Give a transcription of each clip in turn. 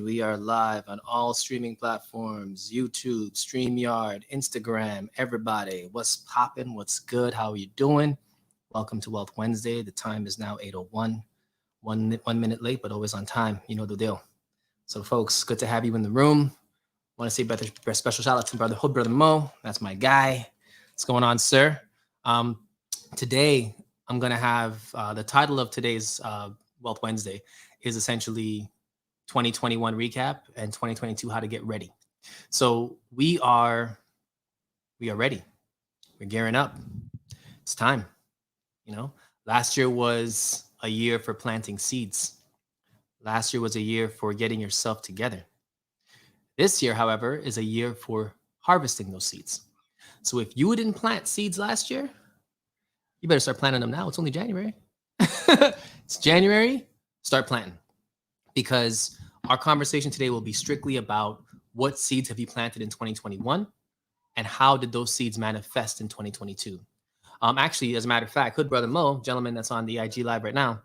We are live on all streaming platforms: YouTube, StreamYard, Instagram. Everybody, what's popping? What's good? How are you doing? Welcome to Wealth Wednesday. The time is now 8:01. 1 minute late, but always on time. You know the deal. So, folks, good to have you in the room. Want to say special shout out to Brother Mo. That's my guy. What's going on, sir? Today, I'm going to have the title of today's Wealth Wednesday is essentially 2021 recap and 2022 how to get ready. So we are ready. We're gearing up. It's time. Last year was a year for planting seeds. Last year was a year for getting yourself together. This year, however, is a year for harvesting those seeds. So if you didn't plant seeds last year, you better start planting them now. It's only January. It's January. Start planting. Because our conversation today will be strictly about what seeds have you planted in 2021 and how did those seeds manifest in 2022. Actually, as a matter of fact, Hood Brother Mo, gentleman that's on the IG Live right now,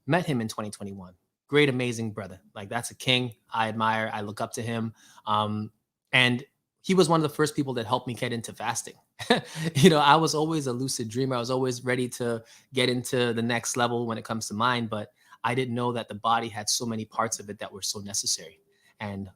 met him in 2021. Great, amazing brother. Like, that's a king. I admire. I look up to him. And he was one of the first people that helped me get into fasting. I was always a lucid dreamer. I was always ready to get into the next level when it comes to mind, but I didn't know that the body had so many parts of it that were so necessary. And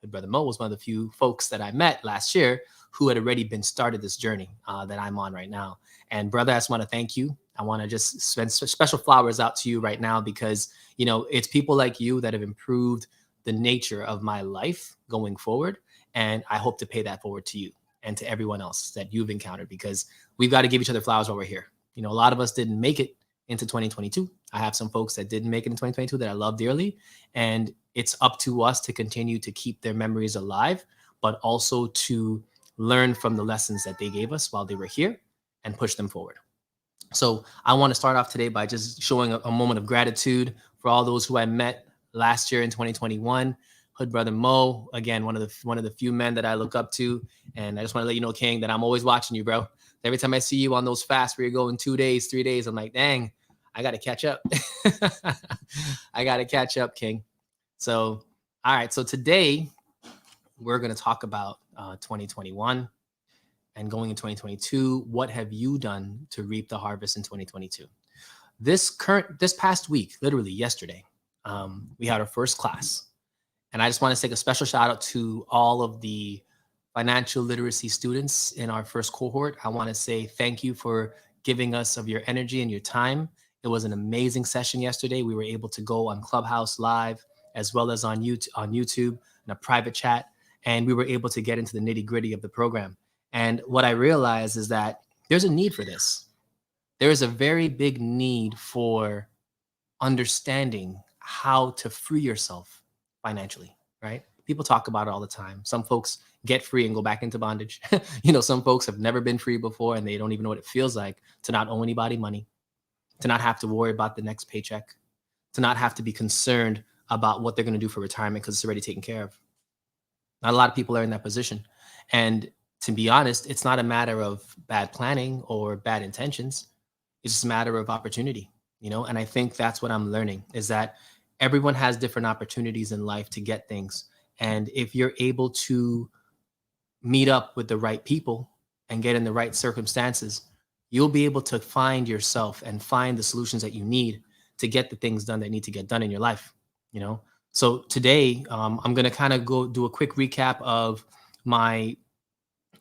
Brother Mo was one of the few folks that I met last year who had already been started this journey that I'm on right now. And brother, I just want to thank you. I want to just send special flowers out to you right now because, it's people like you that have improved the nature of my life going forward. And I hope to pay that forward to you and to everyone else that you've encountered, because we've got to give each other flowers while we're here. A lot of us didn't make it into 2022. I have some folks that didn't make it in 2022 that I love dearly. And it's up to us to continue to keep their memories alive, but also to learn from the lessons that they gave us while they were here and push them forward. So I want to start off today by just showing a moment of gratitude for all those who I met last year in 2021. Hood Brother Mo, again, one of the few men that I look up to. And I just want to let you know, King, that I'm always watching you, bro. Every time I see you on those fasts where you're going 2 days, 3 days, I'm like, dang, I got to catch up. I got to catch up, King. So, all right. So today we're going to talk about 2021 and going in 2022. What have you done to reap the harvest in 2022? This past week, literally yesterday, we had our first class. And I just want to take a special shout out to all of the financial literacy students in our first cohort. I want to say thank you for giving us of your energy and your time. It was an amazing session yesterday. We were able to go on Clubhouse Live as well as on YouTube in a private chat. And we were able to get into the nitty-gritty of the program. And what I realized is that there's a need for this. There is a very big need for understanding how to free yourself financially, right? People talk about it all the time. Some folks get free and go back into bondage. Some folks have never been free before and they don't even know what it feels like to not owe anybody money, to not have to worry about the next paycheck, to not have to be concerned about what they're going to do for retirement because it's already taken care of. Not a lot of people are in that position. And to be honest, it's not a matter of bad planning or bad intentions. It's just a matter of opportunity, and I think that's what I'm learning is that everyone has different opportunities in life to get things. And if you're able to meet up with the right people and get in the right circumstances, you'll be able to find yourself and find the solutions that you need to get the things done that need to get done in your life, So today, I'm going to kind of go do a quick recap of my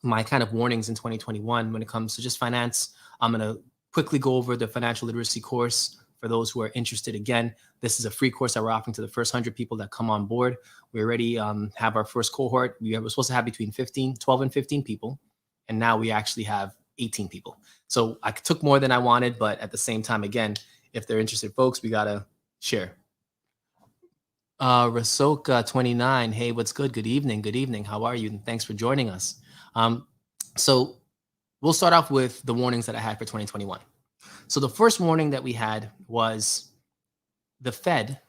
kind of warnings in 2021 when it comes to just finance. I'm going to quickly go over the financial literacy course for those who are interested. Again, this is a free course that we're offering to the first 100 people that come on board. We already have our first cohort. We were supposed to have between 12 and 15 people. And now we actually have 18 people. So I took more than I wanted, but at the same time, again, if they're interested folks, we got to share. Rasoka 29. Hey, what's good? Good evening. Good evening. How are you? And thanks for joining us. So we'll start off with the warnings that I had for 2021. So the first warning that we had was the Fed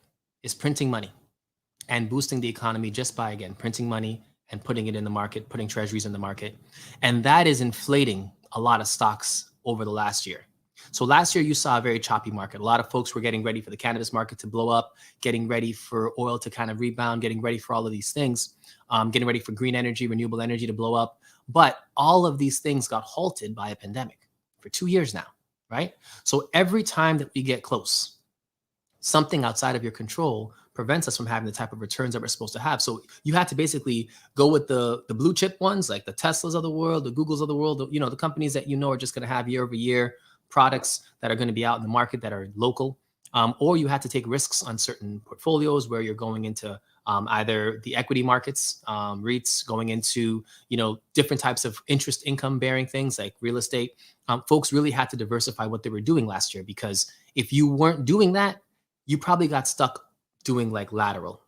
is printing money and boosting the economy just by, again, printing money and putting it in the market, putting treasuries in the market. And that is inflating a lot of stocks over the last year. So last year you saw a very choppy market. A lot of folks were getting ready for the cannabis market to blow up, getting ready for oil to kind of rebound, getting ready for all of these things, getting ready for green energy, renewable energy to blow up. But all of these things got halted by a pandemic for 2 years now, right? So every time that we get close, something outside of your control prevents us from having the type of returns that we're supposed to have. So you had to basically go with the blue chip ones, like the Teslas of the world, the Googles of the world, the companies that are just going to have year over year products that are going to be out in the market that are local. Or you had to take risks on certain portfolios where you're going into either the equity markets, REITs, going into different types of interest income bearing things like real estate. Folks really had to diversify what they were doing last year, because if you weren't doing that, you probably got stuck doing like lateral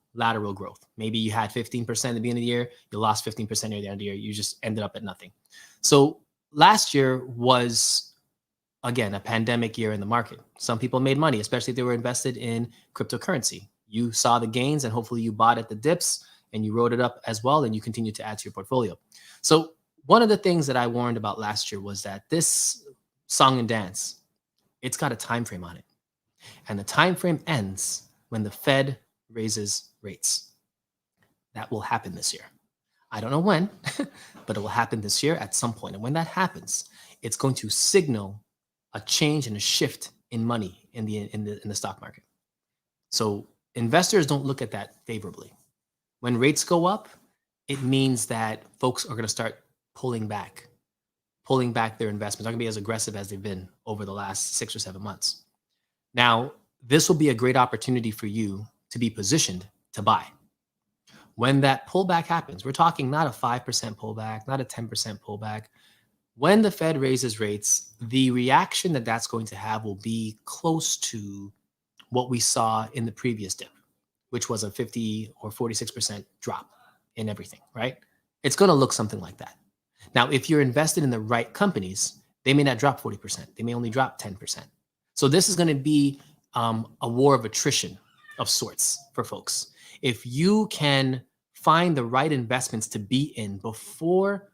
growth. Maybe you had 15% at the beginning of the year, you lost 15% at the end of the year, you just ended up at nothing. So last year was, again, a pandemic year in the market. Some people made money, especially if they were invested in cryptocurrency. You saw the gains and hopefully you bought at the dips and you rode it up as well, and you continue to add to your portfolio. So one of the things that I warned about last year was that this song and dance, it's got a time frame on it. And the time frame ends when the Fed raises rates. That will happen this year. I don't know when, but it will happen this year at some point. And when that happens, it's going to signal a change and a shift in money in the stock market. So investors don't look at that favorably. When rates go up, it means that folks are going to start pulling back their investments. They're going to be as aggressive as they've been over the last 6 or 7 months. Now, this will be a great opportunity for you to be positioned to buy. When that pullback happens, we're talking not a 5% pullback, not a 10% pullback. When the Fed raises rates, the reaction that that's going to have will be close to what we saw in the previous dip, which was a 50 or 46% drop in everything, right? It's going to look something like that. Now, if you're invested in the right companies, they may not drop 40%. They may only drop 10%. So this is going to be a war of attrition of sorts for folks. If you can find the right investments to be in before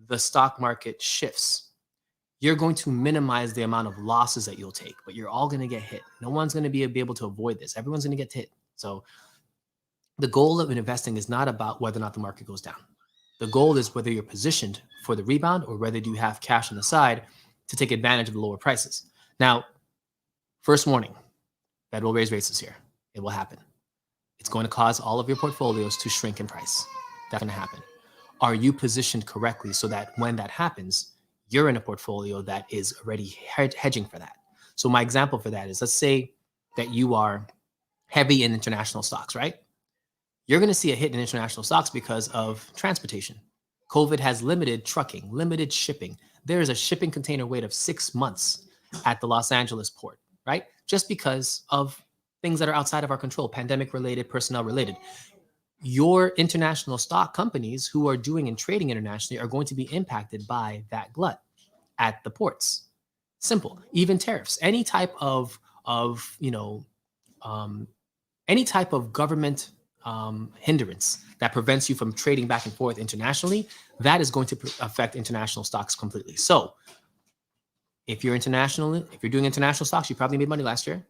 the stock market shifts, you're going to minimize the amount of losses that you'll take, but you're all going to get hit. No one's going to be able to avoid this. Everyone's going to get hit. So the goal of investing is not about whether or not the market goes down. The goal is whether you're positioned for the rebound or whether you have cash on the side to take advantage of the lower prices. Now, first warning, Fed will raise rates this year. It will happen. It's going to cause all of your portfolios to shrink in price. That's going to happen. Are you positioned correctly so that when that happens, you're in a portfolio that is already hedging for that? So my example for that is, let's say that you are heavy in international stocks, right? You're going to see a hit in international stocks because of transportation. COVID has limited trucking, limited shipping. There is a shipping container wait of 6 months at the Los Angeles port, right? Just because of things that are outside of our control, pandemic related, personnel related. Your international stock companies who are doing and trading internationally are going to be impacted by that glut at the ports. Simple. Even tariffs, any type of government hindrance that prevents you from trading back and forth internationally, that is going to affect international stocks completely. So if you're doing international stocks, you probably made money last year.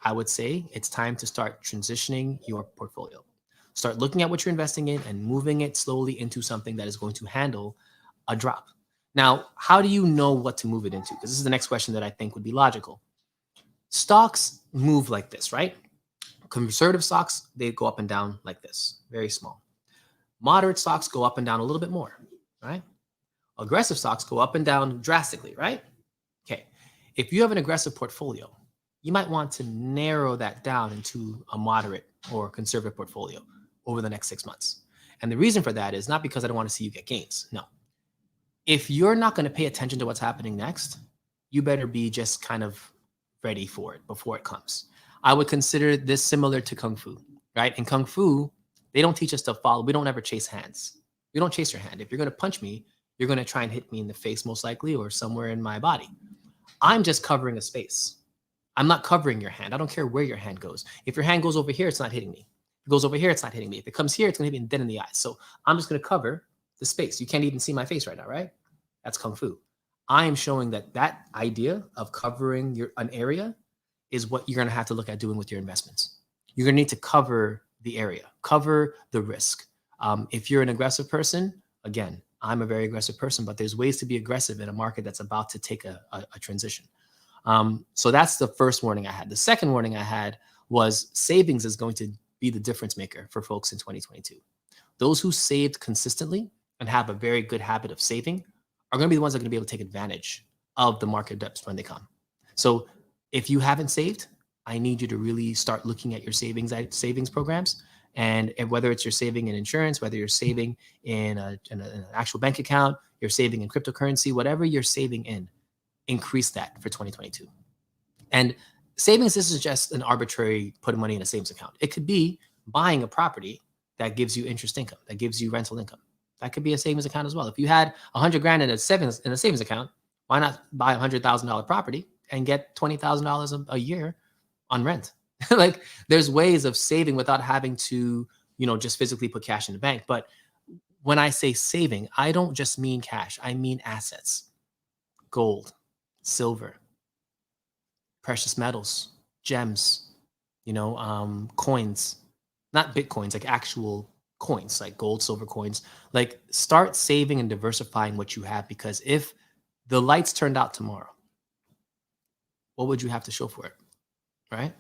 I would say it's time to start transitioning your portfolio. Start looking at what you're investing in and moving it slowly into something that is going to handle a drop. Now, how do you know what to move it into? Because this is the next question that I think would be logical. Stocks move like this, right? Conservative stocks, they go up and down like this, very small. Moderate stocks go up and down a little bit more, right? Aggressive stocks go up and down drastically, right? Okay. If you have an aggressive portfolio, you might want to narrow that down into a moderate or conservative portfolio over the next 6 months. And the reason for that is not because I don't want to see you get gains. No. If you're not going to pay attention to what's happening next, you better be just kind of ready for it before it comes. I would consider this similar to Kung Fu, right? In Kung Fu, they don't teach us to follow. We don't ever chase hands. We don't chase your hand. If you're going to punch me, you're going to try and hit me in the face most likely or somewhere in my body. I'm just covering a space. I'm not covering your hand. I don't care where your hand goes. If your hand goes over here, it's not hitting me. If it goes over here, it's not hitting me. If it comes here, it's going to hit me dead in the eyes. So I'm just going to cover the space. You can't even see my face right now, right? That's Kung Fu. I am showing that that idea of covering an area is what you're going to have to look at doing with your investments. You're going to need to cover the area, cover the risk. If you're an aggressive person, again, I'm a very aggressive person, but there's ways to be aggressive in a market that's about to take a transition. So that's the first warning I had. The second warning I had was savings is going to be the difference maker for folks in 2022. Those who saved consistently and have a very good habit of saving are going to be the ones that are going to be able to take advantage of the market dips when they come. So if you haven't saved, I need you to really start looking at your savings programs. And whether it's you're saving in insurance, whether you're saving in an actual bank account, you're saving in cryptocurrency, whatever you're saving in, increase that for 2022. And savings isn't just an arbitrary putting money in a savings account. It could be buying a property that gives you interest income, that gives you rental income. That could be a savings account as well. If you had 100 grand in a savings account, why not buy a $100,000 property and get $20,000 a year on rent? Like, there's ways of saving without having to, just physically put cash in the bank. But when I say saving, I don't just mean cash. I mean assets, gold, silver, precious metals, gems, coins, not Bitcoins, like actual coins, like gold, silver coins. Like, start saving and diversifying what you have, because if the lights turned out tomorrow, what would you have to show for it, right?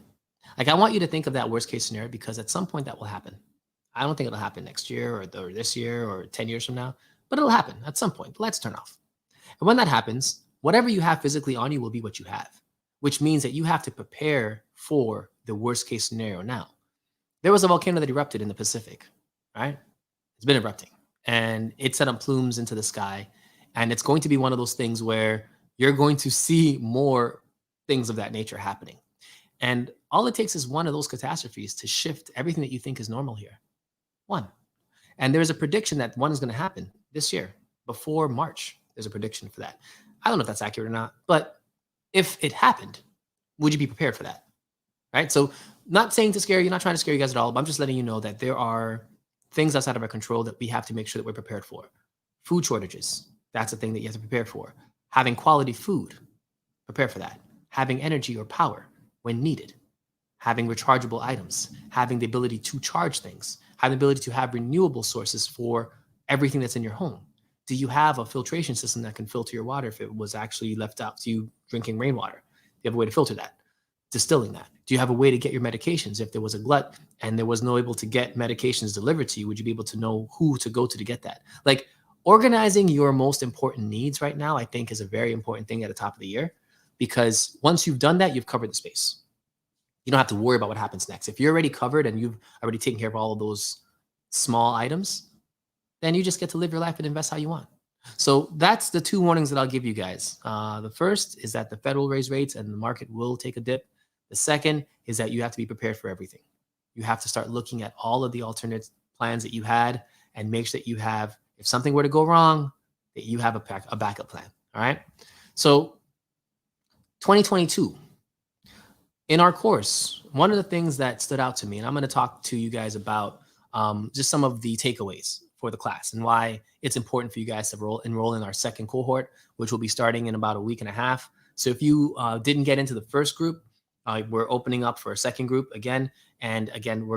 Like, I want you to think of that worst case scenario, because at some point that will happen. I don't think it'll happen next year or this year or 10 years from now, but it'll happen at some point. The lights turn off. And when that happens, whatever you have physically on you will be what you have, which means that you have to prepare for the worst case scenario now. There was a volcano that erupted in the Pacific, right? It's been erupting and it set up plumes into the sky. And it's going to be one of those things where you're going to see more things of that nature happening. And all it takes is one of those catastrophes to shift everything that you think is normal here. One. And there's a prediction that one is going to happen this year before March. There's a prediction for that. I don't know if that's accurate or not, but if it happened, would you be prepared for that? Right? So, not saying to scare you, not trying to scare you guys at all, but I'm just letting you know that there are things outside of our control that we have to make sure that we're prepared for. Food shortages, that's a thing that you have to prepare for. Having quality food, prepare for that. Having energy or power when needed. Having rechargeable items, having the ability to charge things, having the ability to have renewable sources for everything that's in your home. Do you have a filtration system that can filter your water if it was actually left out to you drinking rainwater? Do you have a way to filter that? Distilling that? Do you have a way to get your medications? If there was a glut and there was no able to get medications delivered to you, would you be able to know who to go to get that? Like, organizing your most important needs right now, I think, is a very important thing at the top of the year, because once you've done that, you've covered the space. You don't have to worry about what happens next. If you're already covered and you've already taken care of all of those small items, then you just get to live your life and invest how you want. So that's the two warnings that I'll give you guys. The first is that the Fed will raise rates and the market will take a dip. The second is that you have to be prepared for everything. You have to start looking at all of the alternate plans that you had and make sure that you have, if something were to go wrong, that you have a backup plan. All right. So 2022. In our course, one of the things that stood out to me, and I'm going to talk to you guys about just some of the takeaways for the class and why it's important for you guys to enroll in our second cohort, which will be starting in about a week and a half. So if you didn't get into the first group, we're opening up for a second group again. And again,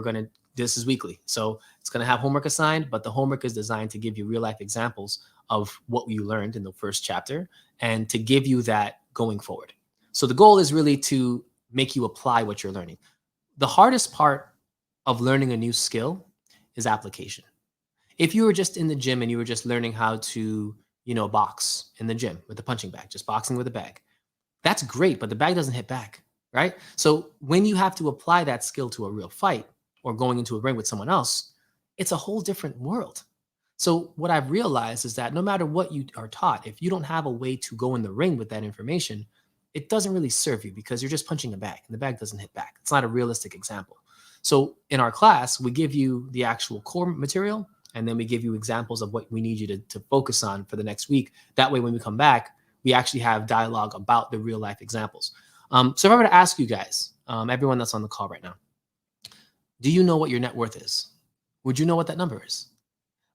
this is weekly. So it's going to have homework assigned, but the homework is designed to give you real life examples of what you learned in the first chapter and to give you that going forward. So the goal is really to make you apply what you're learning. The hardest part of learning a new skill is application. If you were just in the gym and you were just learning how to, box in the gym with a punching bag, just boxing with a bag, that's great, but the bag doesn't hit back, right? So when you have to apply that skill to a real fight or going into a ring with someone else, it's a whole different world. So what I've realized is that no matter what you are taught, if you don't have a way to go in the ring with that information, it doesn't really serve you because you're just punching a bag and the bag doesn't hit back. It's not a realistic example. So in our class, we give you the actual core material, and then we give you examples of what we need you to focus on for the next week. That way, when we come back, we actually have dialogue about the real life examples. So if I were to ask you guys, everyone that's on the call right now, do you know what your net worth is? Would you know what that number is?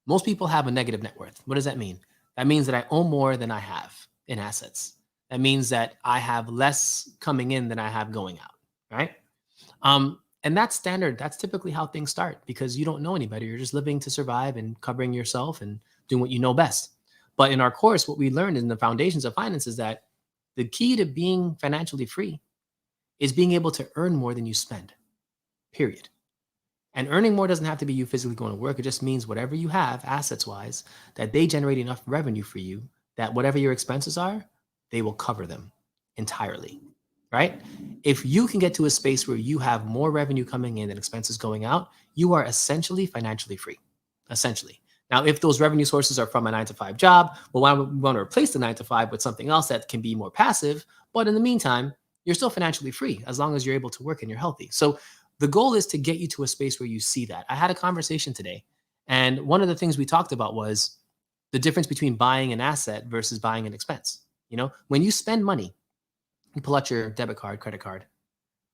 Most people have a negative net worth. What does that mean? That means that I owe more than I have. in assets. That means that I have less coming in than I have going out, right? And that's standard. That's typically how things start because you don't know any better. You're just living to survive and covering yourself and doing what you know best. But in our course, what we learned in the foundations of finance is that the key to being financially free is being able to earn more than you spend, period. And earning more doesn't have to be you physically going to work. It just means whatever you have, assets wise, that they generate enough revenue for you that whatever your expenses are, they will cover them entirely, right? If you can get to a space where you have more revenue coming in than expenses going out, you are essentially financially free, essentially. Now, if those revenue sources are from a 9 to 5 job, well, we want to replace the 9 to 5 with something else that can be more passive. But in the meantime, you're still financially free as long as you're able to work and you're healthy. So the goal is to get you to a space where you see that. I had a conversation today, and one of the things we talked about was the difference between buying an asset versus buying an expense. You know, when you spend money, you pull out your debit card, credit card,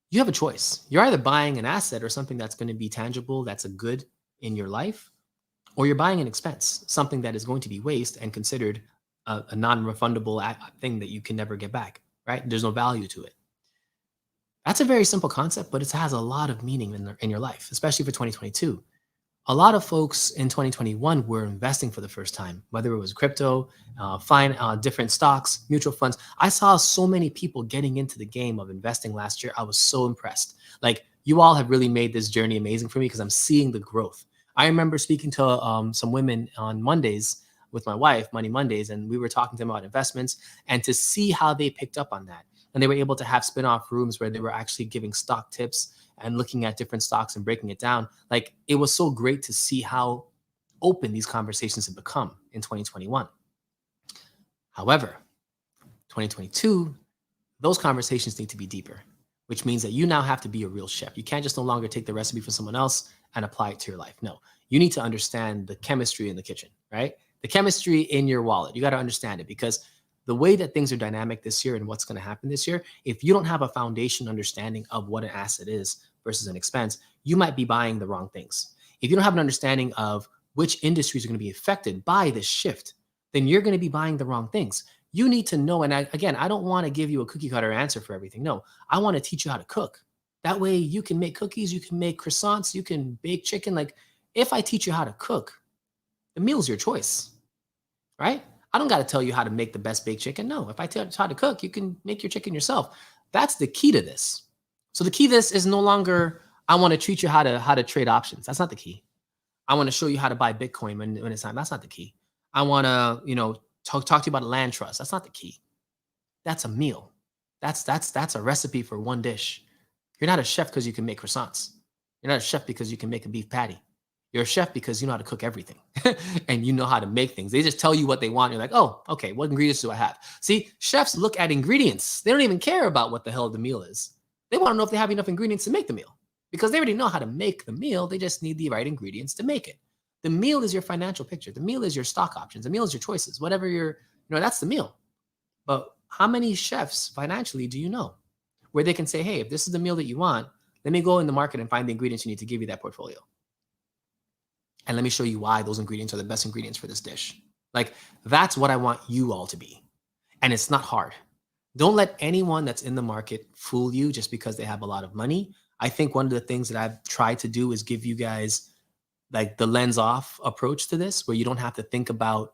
you have a choice. You're either buying an asset or something that's going to be tangible, that's a good in your life, or you're buying an expense, something that is going to be waste and considered a non-refundable thing that you can never get back, right? There's no value to it. That's a very simple concept, but it has a lot of meaning in your life, especially for 2022. A lot of folks in 2021 were investing for the first time, whether it was crypto, different stocks, mutual funds. I saw so many people getting into the game of investing last year. I was so impressed. Like, you all have really made this journey amazing for me because I'm seeing the growth. I remember speaking to some women on Mondays with my wife, Money Mondays, and we were talking to them about investments and to see how they picked up on that. And they were able to have spin-off rooms where they were actually giving stock tips and looking at different stocks and breaking it down. Like, it was so great to see how open these conversations have become in 2021. However, 2022, those conversations need to be deeper, which means that you now have to be a real chef. You can't just no longer take the recipe from someone else and apply it to your life. No, you need to understand the chemistry in the kitchen, right? The chemistry in your wallet. You got to understand it because the way that things are dynamic this year and what's going to happen this year, if you don't have a foundation understanding of what an asset is versus an expense, you might be buying the wrong things. If you don't have an understanding of which industries are going to be affected by this shift, then you're going to be buying the wrong things. You need to know, and again, I don't want to give you a cookie cutter answer for everything. No, I want to teach you how to cook. That way you can make cookies, you can make croissants, you can bake chicken. Like, if I teach you how to cook, the meal's your choice, right? I don't got to tell you how to make the best baked chicken. No, if I tell you how to cook, you can make your chicken yourself. That's the key to this. So the key to this is no longer, I want to teach you how to trade options. That's not the key. I want to show you how to buy Bitcoin when it's time. That's not the key. I want to, talk to you about a land trust. That's not the key. That's a meal. That's a recipe for one dish. You're not a chef because you can make croissants. You're not a chef because you can make a beef patty. You're a chef because you know how to cook everything and you know how to make things. They just tell you what they want. You're like, oh, okay, what ingredients do I have? See, chefs look at ingredients. They don't even care about what the hell the meal is. They want to know if they have enough ingredients to make the meal because they already know how to make the meal. They just need the right ingredients to make it. The meal is your financial picture. The meal is your stock options. The meal is your choices. Whatever that's the meal. But how many chefs financially do you know where they can say, hey, if this is the meal that you want, let me go in the market and find the ingredients you need to give you that portfolio. And let me show you why those ingredients are the best ingredients for this dish. Like, that's what I want you all to be. And it's not hard. Don't let anyone that's in the market fool you just because they have a lot of money. I think one of the things that I've tried to do is give you guys like the lens off approach to this, where you don't have to think about,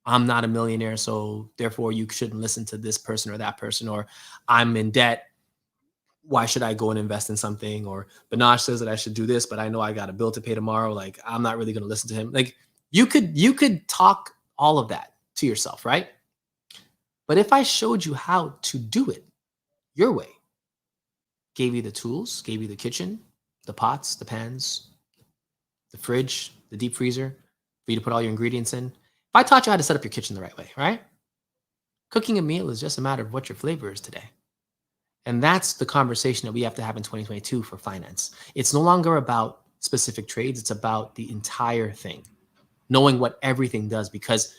I'm not a millionaire, so therefore you shouldn't listen to this person or that person, or I'm in debt, why should I go and invest in something? Or Banash says that I should do this, but I know I got a bill to pay tomorrow. Like, I'm not really going to listen to him. Like, you could talk all of that to yourself, right? But if I showed you how to do it your way, gave you the tools, gave you the kitchen, the pots, the pans, the fridge, the deep freezer for you to put all your ingredients in. If I taught you how to set up your kitchen the right way, right? Cooking a meal is just a matter of what your flavor is today. And that's the conversation that we have to have in 2022 for finance. It's no longer about specific trades. It's about the entire thing, knowing what everything does. Because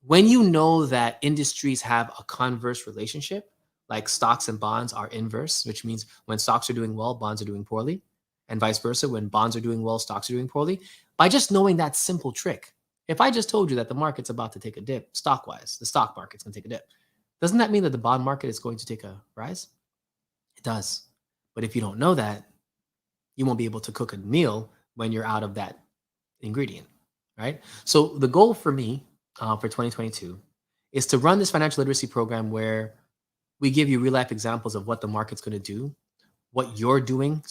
when you know that industries have a converse relationship, like stocks and bonds are inverse, which means when stocks are doing well, bonds are doing poorly, and vice versa. When bonds are doing well, stocks are doing poorly. By just knowing that simple trick, If I just told you that the market's about to take a dip, stock-wise, the stock market's going to take a dip, doesn't that mean that the bond market is going to take a rise? It does. But if you don't know that, you won't be able to cook a meal when you're out of that ingredient, right? So the goal for me for 2022 is to run this financial literacy program where we give you real life examples of what the market's going to do, what you're doing,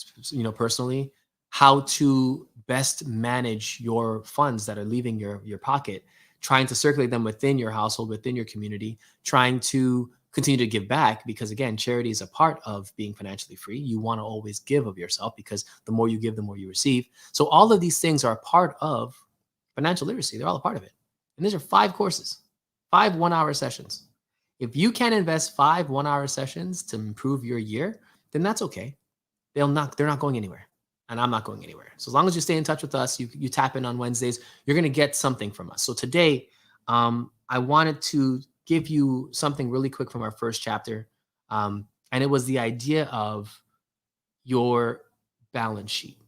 personally, how to best manage your funds that are leaving your pocket, trying to circulate them within your household, within your community, trying to continue to give back, because again, charity is a part of being financially free. You want to always give of yourself, because the more you give, the more you receive. So all of these things are a part of financial literacy. They're all a part of it. And these are 5 courses, 5 1-hour sessions. If you can invest 5 1-hour sessions to improve your year, then that's okay. They're not going anywhere, and I'm not going anywhere. So as long as you stay in touch with us, you tap in on Wednesdays, you're going to get something from us. So today, I wanted to give you something really quick from our first chapter. And it was the idea of your balance sheet,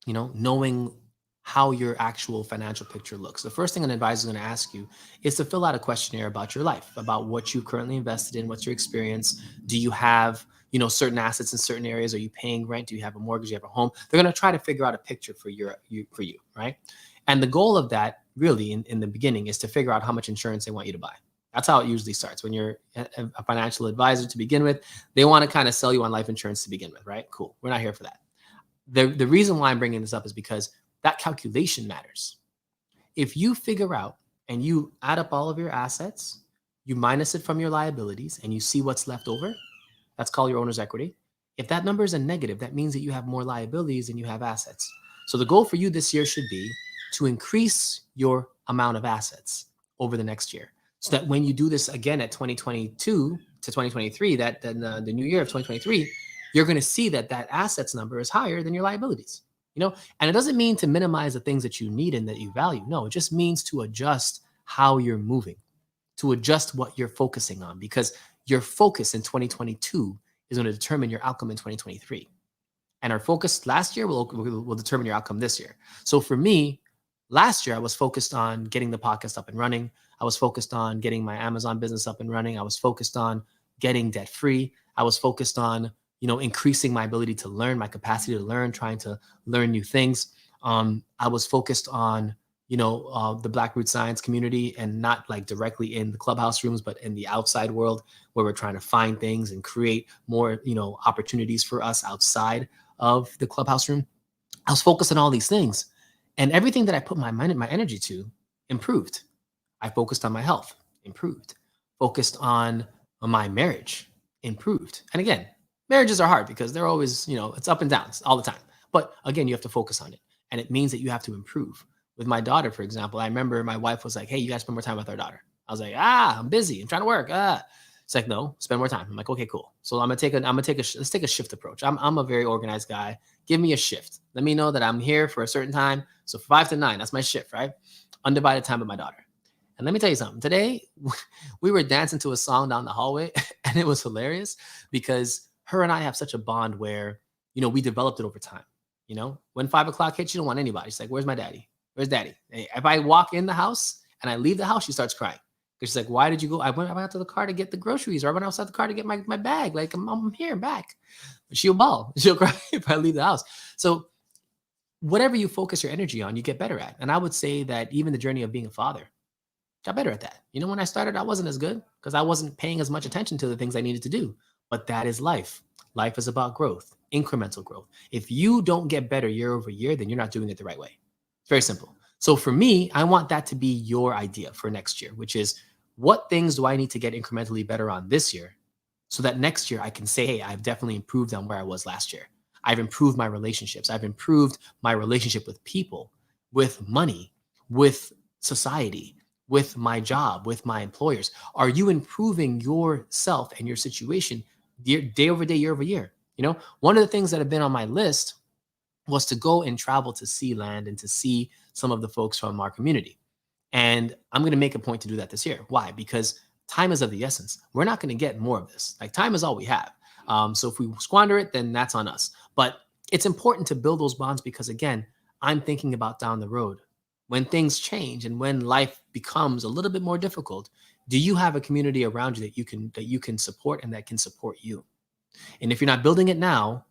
knowing how your actual financial picture looks. The first thing an advisor is going to ask you is to fill out a questionnaire about your life, about what you currently invested in, what's your experience. Do you have, certain assets in certain areas? Are you paying rent? Do you have a mortgage? Do you have a home? They're going to try to figure out a picture for you, right? And the goal of that really in the beginning is to figure out how much insurance they want you to buy. That's how it usually starts. When you're a financial advisor to begin with, they want to kind of sell you on life insurance to begin with, right? Cool. We're not here for that. The reason why I'm bringing this up is because that calculation matters. If you figure out and you add up all of your assets, you minus it from your liabilities, and you see what's left over, that's called your owner's equity. If that number is a negative, that means that you have more liabilities than you have assets. So the goal for you this year should be to increase your amount of assets over the next year, so that when you do this again at 2022 to 2023, that then the new year of 2023, you're going to see that assets number is higher than your liabilities. And it doesn't mean to minimize the things that you need and that you value. No, it just means to adjust how you're moving, to adjust what you're focusing on, because your focus in 2022 is going to determine your outcome in 2023. And our focus last year will determine your outcome this year. So for me, last year, I was focused on getting the podcast up and running. I was focused on getting my Amazon business up and running. I was focused on getting debt free. I was focused on increasing my ability to learn, my capacity to learn, trying to learn new things. I was focused on, the Black Root Science community, and not like directly in the clubhouse rooms, but in the outside world, where we're trying to find things and create more, opportunities for us outside of the clubhouse room. I was focused on all these things, and everything that I put my mind and my energy to improved. I focused on my health, improved. Focused on my marriage, improved. And again, marriages are hard because they're always, it's up and down all the time. But again, you have to focus on it. And it means that you have to improve. With my daughter, for example, I remember my wife was like, hey, you guys spend more time with our daughter. I was like, I'm busy. I'm trying to work. It's like, no, spend more time. I'm like, okay, cool. So let's take a shift approach. I'm a very organized guy. Give me a shift. Let me know that I'm here for a certain time. So 5 to 9, that's my shift, right? Undivided time with my daughter. And let me tell you something. Today, we were dancing to a song down the hallway, and it was hilarious because her and I have such a bond where, we developed it over time. When 5 o'clock hits, you don't want anybody. She's like, where's my daddy? Where's daddy? Hey, if I walk in the house and I leave the house, she starts crying. Because she's like, why did you go? I went out to the car to get the groceries, or I went outside the car to get my bag. Like, I'm here, I'm back. She'll bawl. She'll cry if I leave the house. So whatever you focus your energy on, you get better at. And I would say that even the journey of being a father, got better at that. When I started, I wasn't as good because I wasn't paying as much attention to the things I needed to do. But that is life. Life is about growth, incremental growth. If you don't get better year over year, then you're not doing it the right way. It's very simple. So for me, I want that to be your idea for next year, which is, what things do I need to get incrementally better on this year so that next year I can say, hey, I've definitely improved on where I was last year. I've improved my relationships. I've improved my relationship with people, with money, with society, with my job, with my employers. Are you improving yourself and your situation day over day, year over year? One of the things that have been on my list was to go and travel to see land and to see some of the folks from our community. And I'm going to make a point to do that this year. Why? Because time is of the essence. We're not going to get more of this. Like, time is all we have. So if we squander it, then that's on us. But it's important to build those bonds because, again, I'm thinking about down the road when things change and when life becomes a little bit more difficult, do you have a community around you that you can support and that can support you? And if you're not building it now,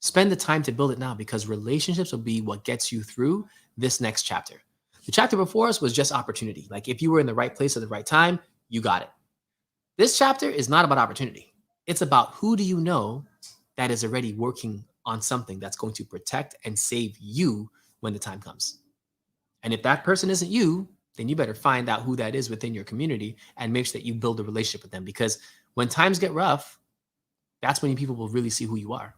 spend the time to build it now, because relationships will be what gets you through this next chapter. The chapter before us was just opportunity. Like if you were in the right place at the right time, you got it. This chapter is not about opportunity. It's about who do you know that is already working on something that's going to protect and save you when the time comes. And if that person isn't you, then you better find out who that is within your community and make sure that you build a relationship with them. Because when times get rough, that's when people will really see who you are.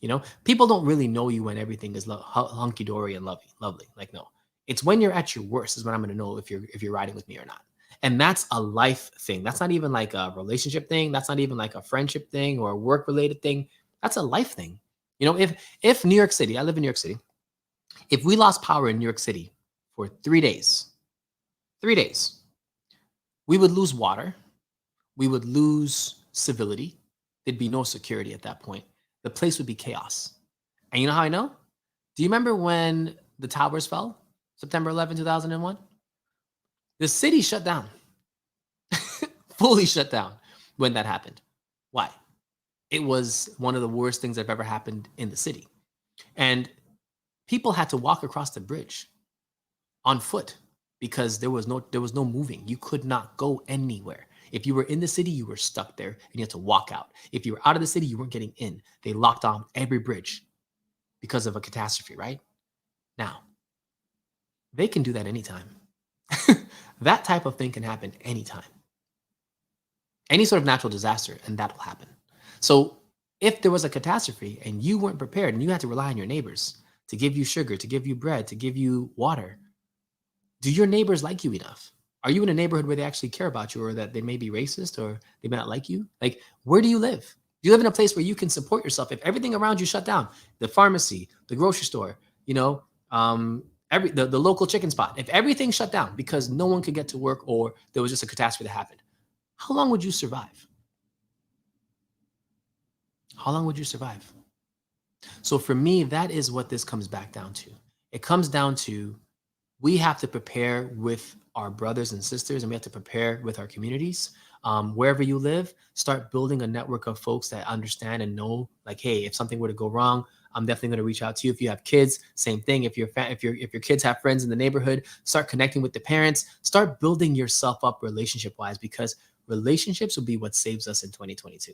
You know, people don't really know you when everything is hunky dory and lovely. Like, no, it's when you're at your worst is when I'm going to know if you're riding with me or not. And that's a life thing. That's not even like a relationship thing. That's not even like a friendship thing or a work related thing. That's a life thing. You know, if New York City, I live in New York City. If we lost power in New York City for 3 days, we would lose water. We would lose civility. There'd be no security at that point. The place would be chaos. And you know how I know? Do you remember when the towers fell? September 11, 2001? The city shut down. Fully shut down when that happened. Why? It was one of the worst things that have ever happened in the city. And people had to walk across the bridge on foot because there was no moving. You could not go anywhere. If you were in the city, you were stuck there and you had to walk out. If you were out of the city, you weren't getting in. They locked down every bridge because of a catastrophe, right? Now, they can do that anytime. That type of thing can happen anytime. Any sort of natural disaster, and that will happen. So if there was a catastrophe and you weren't prepared and you had to rely on your neighbors to give you sugar, to give you bread, to give you water, do your neighbors like you enough? Are you in a neighborhood where they actually care about you, or that they may be racist, or they may not like you? Like, where do you live? Do you live in a place where you can support yourself? If everything around you shut down, the pharmacy, the grocery store, you know, the local chicken spot, if everything shut down because no one could get to work or there was just a catastrophe that happened, how long would you survive? How long would you survive? So for me, that is what this comes back down to. It comes down to, we have to prepare with our brothers and sisters, and we have to prepare with our communities. Wherever you live, start building a network of folks that understand and know, like, hey, if something were to go wrong, I'm definitely going to reach out to you. If you have kids, same thing. If your kids have friends in the neighborhood, start connecting with the parents. Start building yourself up relationship-wise, because relationships will be what saves us in 2022.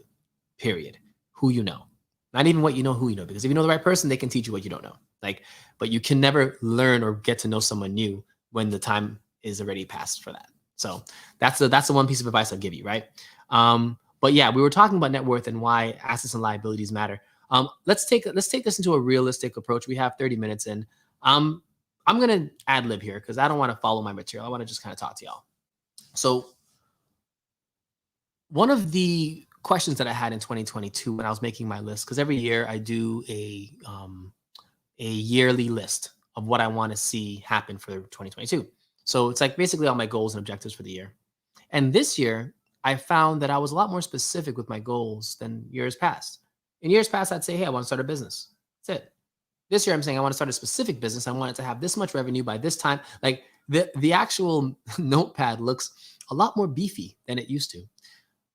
Period. Who you know. Not even what you know, who you know. Because if you know the right person, they can teach you what you don't know. Like, but you can never learn or get to know someone new when the time is already past for that. So that's the one piece of advice I'll give you, right? But yeah, we were talking about net worth and why assets and liabilities matter. Let's take this into a realistic approach. We have 30 minutes in. I'm gonna ad lib here because I don't want to follow my material. I want to just kind of talk to y'all. So one of the questions that I had in 2022 when I was making my list, because every year I do a yearly list of what I want to see happen for 2022. So it's like basically all my goals and objectives for the year. And this year, I found that I was a lot more specific with my goals than years past. In years past, I'd say, hey, I want to start a business. That's it. This year, I'm saying I want to start a specific business. I want it to have this much revenue by this time. Like the actual notepad looks a lot more beefy than it used to.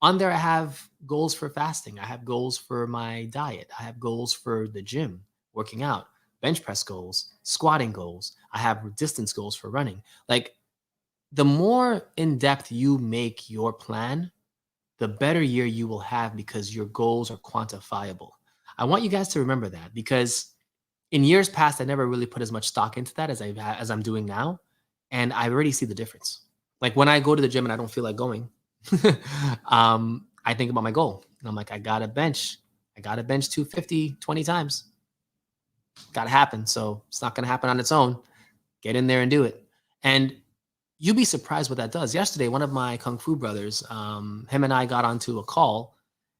On there, I have goals for fasting. I have goals for my diet. I have goals for the gym, working out, bench press goals, squatting goals. I have distance goals for running. Like, the more in depth you make your plan, the better year you will have, because your goals are quantifiable. I want you guys to remember that, because in years past, I never really put as much stock into that as I'm doing now. And I already see the difference. Like when I go to the gym and I don't feel like going, I think about my goal. And I'm like, I got to bench 250 20 times. Got to happen. So it's not going to happen on its own. Get in there and do it. And you'd be surprised what that does. Yesterday, one of my Kung Fu brothers, him and I got onto a call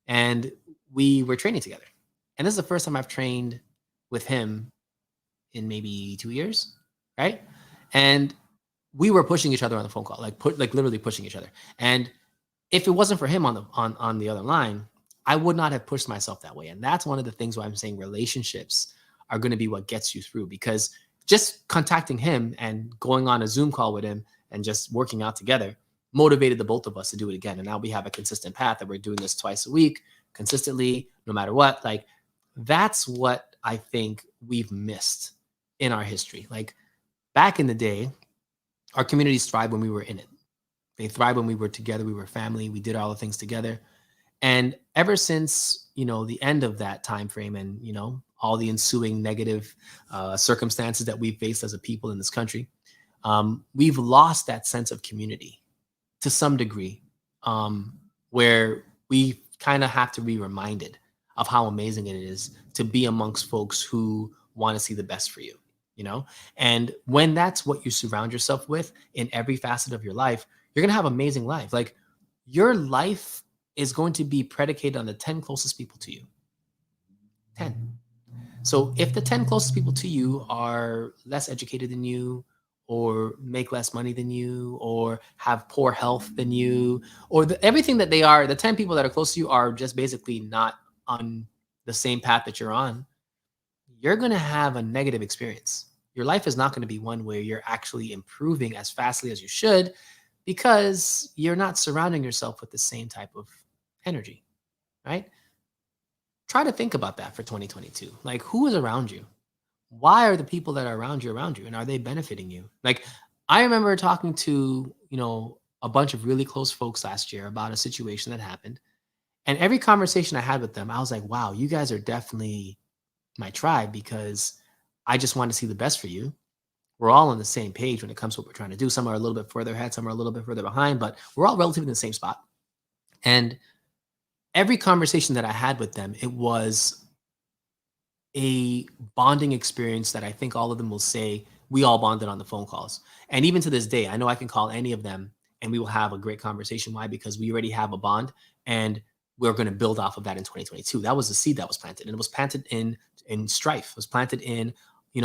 and we were training together. And this is the first time I've trained with him in maybe 2 years, right? And we were pushing each other on the phone call, like literally pushing each other. And if it wasn't for him on the other line, I would not have pushed myself that way. And that's one of the things why I'm saying relationships are going to be what gets you through, because just contacting him and going on a Zoom call with him and just working out together motivated the both of us to do it again. And now we have a consistent path that we're doing this twice a week consistently, no matter what. Like, that's what I think we've missed in our history. Like, back in the day, our communities thrived when we were in it. They thrived when we were together. We were family. We did all the things together. And ever since, the end of that time frame and, all the ensuing negative circumstances that we've faced as a people in this country, we've lost that sense of community to some degree, where we kind of have to be reminded of how amazing it is to be amongst folks who want to see the best for you, And when that's what you surround yourself with in every facet of your life, you're going to have amazing life. Like, your life is going to be predicated on the 10 closest people to you. 10. So if the 10 closest people to you are less educated than you, or make less money than you, or have poor health than you, or everything that they are, the 10 people that are close to you are just basically not on the same path that you're on, you're going to have a negative experience. Your life is not going to be one where you're actually improving as fastly as you should, because you're not surrounding yourself with the same type of energy, right? Try to think about that for 2022. Like, who is around you? Why are the people that are around you, and are they benefiting you? Like, I remember talking to, a bunch of really close folks last year about a situation that happened. And every conversation I had with them, I was like, wow, you guys are definitely my tribe, because I just want to see the best for you. We're all on the same page when it comes to what we're trying to do. Some are a little bit further ahead, some are a little bit further behind, but we're all relatively in the same spot. And every conversation that I had with them, it was a bonding experience that I think all of them will say we all bonded on the phone calls. And even to this day, I know I can call any of them and we will have a great conversation. Why? Because we already have a bond, and we're going to build off of that in 2022. That was the seed that was planted, and it was planted in strife. It was planted in,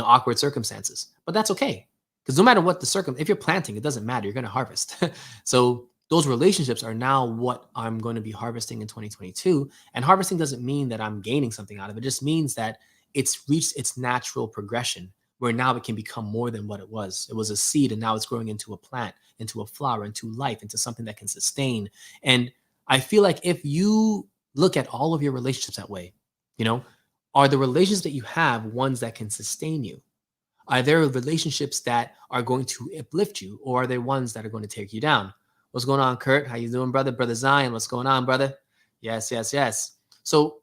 awkward circumstances. But that's okay, because no matter what if you're planting, it doesn't matter. You're going to harvest. So those relationships are now what I'm going to be harvesting in 2022. And harvesting doesn't mean that I'm gaining something out of it. It just means that it's reached its natural progression, where now it can become more than what it was. It was a seed, and now it's growing into a plant, into a flower, into life, into something that can sustain. And I feel like if you look at all of your relationships that way, are the relationships that you have ones that can sustain you? Are there relationships that are going to uplift you, or are there ones that are going to take you down? What's going on, Kurt? How you doing, brother? Brother Zion, what's going on, brother? Yes. So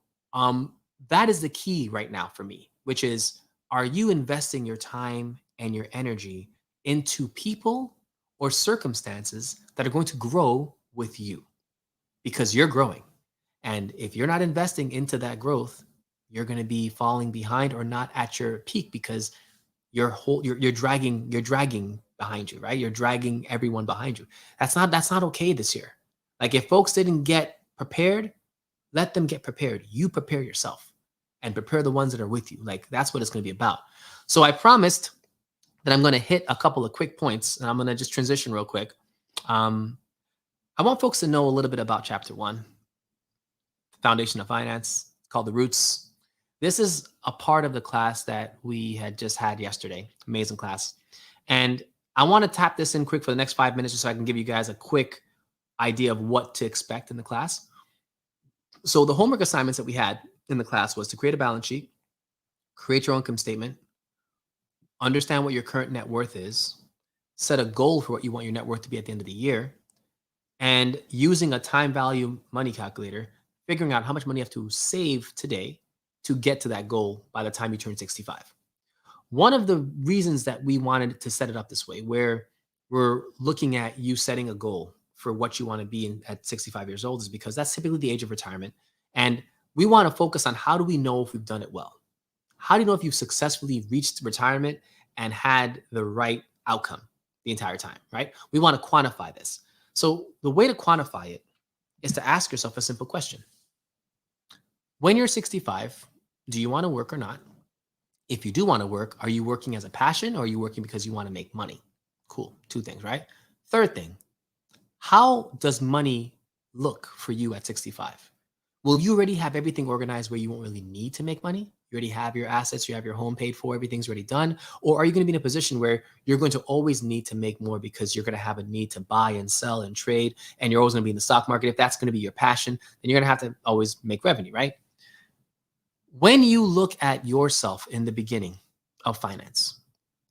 that is the key right now for me, which is, are you investing your time and your energy into people or circumstances that are going to grow with you? Because you're growing. And if you're not investing into that growth, you're going to be falling behind or not at your peak, because you're dragging behind you, right? You're dragging everyone behind you. That's not okay this year. Like, if folks didn't get prepared, let them get prepared. You prepare yourself and prepare the ones that are with you. Like, that's what it's going to be about. So I promised that I'm going to hit a couple of quick points, and I'm going to just transition real quick. I want folks to know a little bit about Chapter 1, Foundation of Finance, called The Roots. This is a part of the class that we had just had yesterday. Amazing class. And I want to tap this in quick for the next 5 minutes, just so I can give you guys a quick idea of what to expect in the class. So the homework assignments that we had in the class was to create a balance sheet, create your own income statement, understand what your current net worth is, set a goal for what you want your net worth to be at the end of the year, and using a time value money calculator, figuring out how much money you have to save today to get to that goal by the time you turn 65. One of the reasons that we wanted to set it up this way, where we're looking at you setting a goal for what you want to be at 65 years old, is because that's typically the age of retirement. And we want to focus on, how do we know if we've done it well? How do you know if you've successfully reached retirement and had the right outcome the entire time, right? We want to quantify this. So the way to quantify it is to ask yourself a simple question. When you're 65, do you want to work or not? If you do want to work, are you working as a passion, or are you working because you want to make money? Cool. 2 things, right? Third thing, how does money look for you at 65? Will you already have everything organized where you won't really need to make money? You already have your assets, you have your home paid for, everything's already done? Or are you going to be in a position where you're going to always need to make more because you're going to have a need to buy and sell and trade, and you're always going to be in the stock market? If that's going to be your passion, then you're going to have to always make revenue, right? When you look at yourself in the beginning of finance,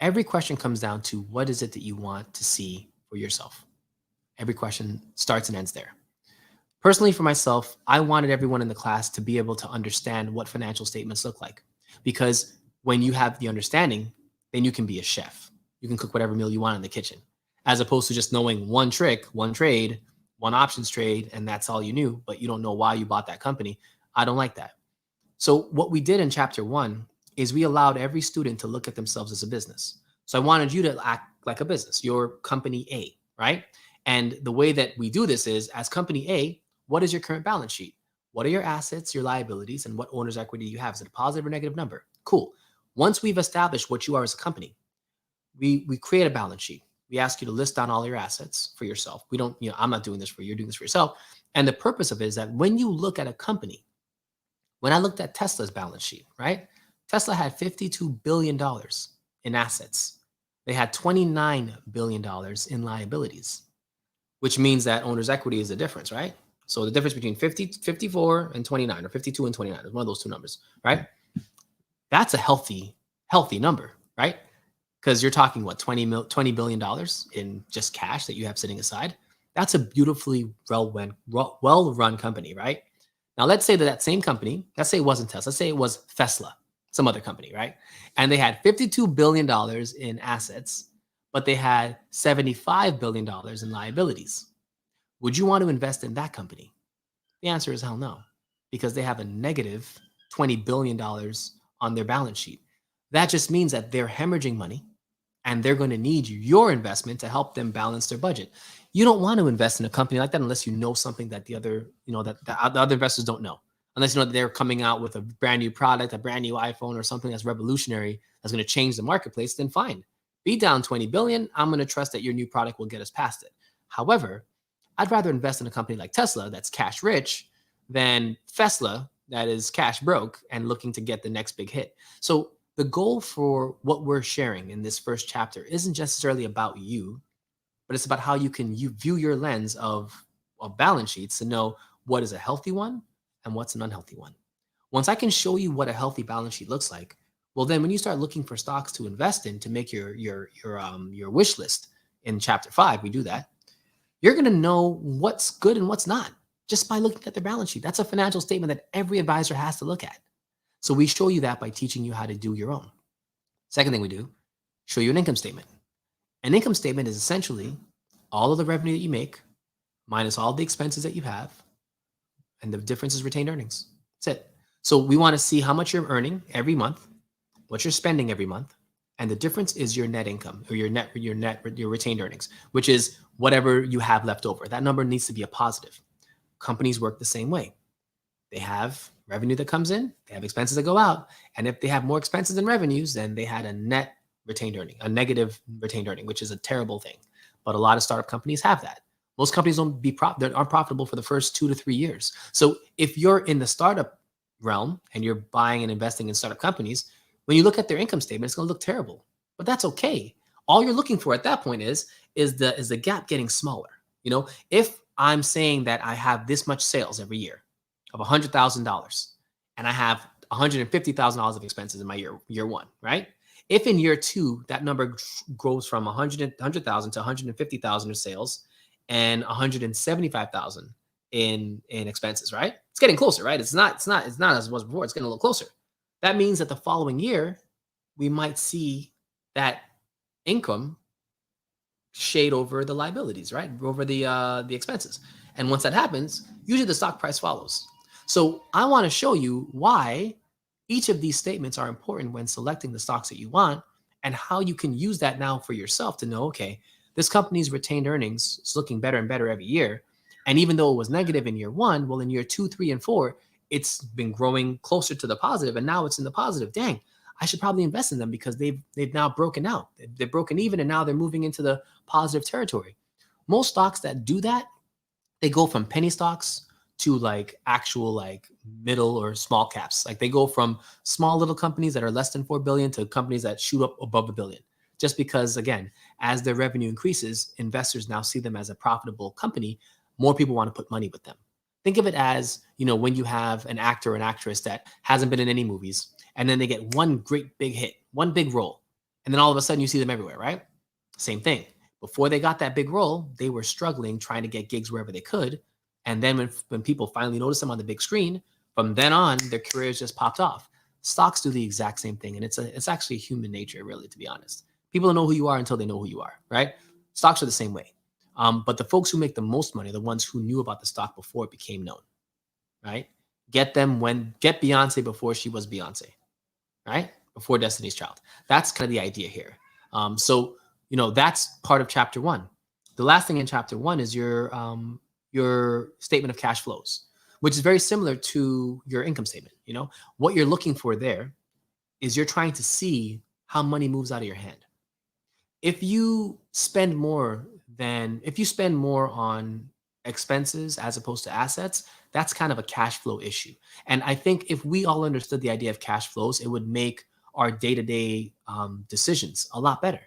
every question comes down to what is it that you want to see for yourself? Every question starts and ends there. Personally, for myself, I wanted everyone in the class to be able to understand what financial statements look like. Because when you have the understanding, then you can be a chef. You can cook whatever meal you want in the kitchen, as opposed to just knowing one trick, one trade, one options trade, and that's all you knew, but you don't know why you bought that company. I don't like that. So what we did in chapter 1 is we allowed every student to look at themselves as a business. So I wanted you to act like a business, your company A, right? And the way that we do this is, as company A, what is your current balance sheet? What are your assets, your liabilities, and what owner's equity do you have? Is it a positive or negative number? Cool. Once we've established what you are as a company, we create a balance sheet. We ask you to list down all your assets for yourself. We don't, I'm not doing this for you, you're doing this for yourself. And the purpose of it is that when you look at a company, when I looked at Tesla's balance sheet, right? Tesla had $52 billion in assets. They had $29 billion in liabilities, which means that owner's equity is the difference, right? So the difference between 54 and 29, or 52 and 29 is one of those two numbers, right? That's a healthy number, right? Because you're talking what, $20 billion in just cash that you have sitting aside. That's a beautifully well-run company, right? Now let's say that same company, let's say it wasn't Tesla, let's say it was Tesla, some other company, right? And they had $52 billion in assets, but they had $75 billion in liabilities. Would you want to invest in that company? The answer is hell no, because they have a negative $20 billion on their balance sheet. That just means that they're hemorrhaging money and they're going to need your investment to help them balance their budget. You don't want to invest in a company like that unless you know something that the other, that the other investors don't know. Unless you know that they're coming out with a brand new product, a brand new iPhone, or something that's revolutionary, that's going to change the marketplace, then fine. Be down 20 billion. I'm going to trust that your new product will get us past it. However, I'd rather invest in a company like Tesla that's cash rich than Tesla that is cash broke and looking to get the next big hit. So the goal for what we're sharing in this first chapter isn't necessarily about you, but it's about how you can view your lens of balance sheets to know what is a healthy one and what's an unhealthy one. Once I can show you what a healthy balance sheet looks like, well, then when you start looking for stocks to invest in to make your wish list in chapter 5, we do that. You're going to know what's good and what's not just by looking at their balance sheet. That's a financial statement that every advisor has to look at. So we show you that by teaching you how to do your own. Second thing we do, show you an income statement. An income statement is essentially all of the revenue that you make minus all the expenses that you have, and the difference is retained earnings. That's it. So we want to see how much you're earning every month, what you're spending every month, and the difference is your net income, or your retained earnings, which is whatever you have left over. That number needs to be a positive. Companies work the same way. They have revenue that comes in, they have expenses that go out, and if they have more expenses than revenues, then they had a net retained earning, a negative retained earning, which is a terrible thing. But a lot of startup companies have that. Most companies aren't profitable for the first 2 to 3 years. So if you're in the startup realm and you're buying and investing in startup companies, when you look at their income statement, it's going to look terrible, but that's okay. All you're looking for at that point is the gap getting smaller. If I'm saying that I have this much sales every year of $100,000, and I have $150,000 of expenses in my year one, right? If in year 2 that number grows from 100,000 to 150,000 of sales and 175,000 in expenses, right? It's getting closer, right? It's not as it was before. It's getting a little closer. That means that the following year, we might see that income shade over the liabilities, right? Over the expenses. And once that happens, usually the stock price follows. So I want to show you why each of these statements are important when selecting the stocks that you want, and how you can use that now for yourself to know, okay, this company's retained earnings is looking better and better every year. And even though it was negative in year 1, well, in year 2, 3, and 4, it's been growing closer to the positive, and now it's in the positive. Dang, I should probably invest in them because they've now broken out. They've broken even, and now they're moving into the positive territory. Most stocks that do that, they go from penny stocks to like actual like middle or small caps. Like they go from small little companies that are less than 4 billion to companies that shoot up above a billion. Just because, again, as their revenue increases, investors now see them as a profitable company. More people want to put money with them. Think of it as, when you have an actor or an actress that hasn't been in any movies, and then they get one great big hit, one big role, and then all of a sudden you see them everywhere, right? Same thing. Before they got that big role, they were struggling trying to get gigs wherever they could. And then when people finally notice them on the big screen, from then on, their careers just popped off. Stocks do the exact same thing. And it's actually human nature, really, to be honest. People don't know who you are until they know who you are, right? Stocks are the same way. But the folks who make the most money are the ones who knew about the stock before it became known, right? Get Beyonce before she was Beyonce, right? Before Destiny's Child. That's kind of the idea here. So that's part of chapter 1. The last thing in chapter 1 is your statement of cash flows, which is very similar to your income statement. What you're looking for there is you're trying to see how money moves out of your hand. If you spend more on expenses as opposed to assets, that's kind of a cash flow issue. And I think if we all understood the idea of cash flows, it would make our day-to-day decisions a lot better.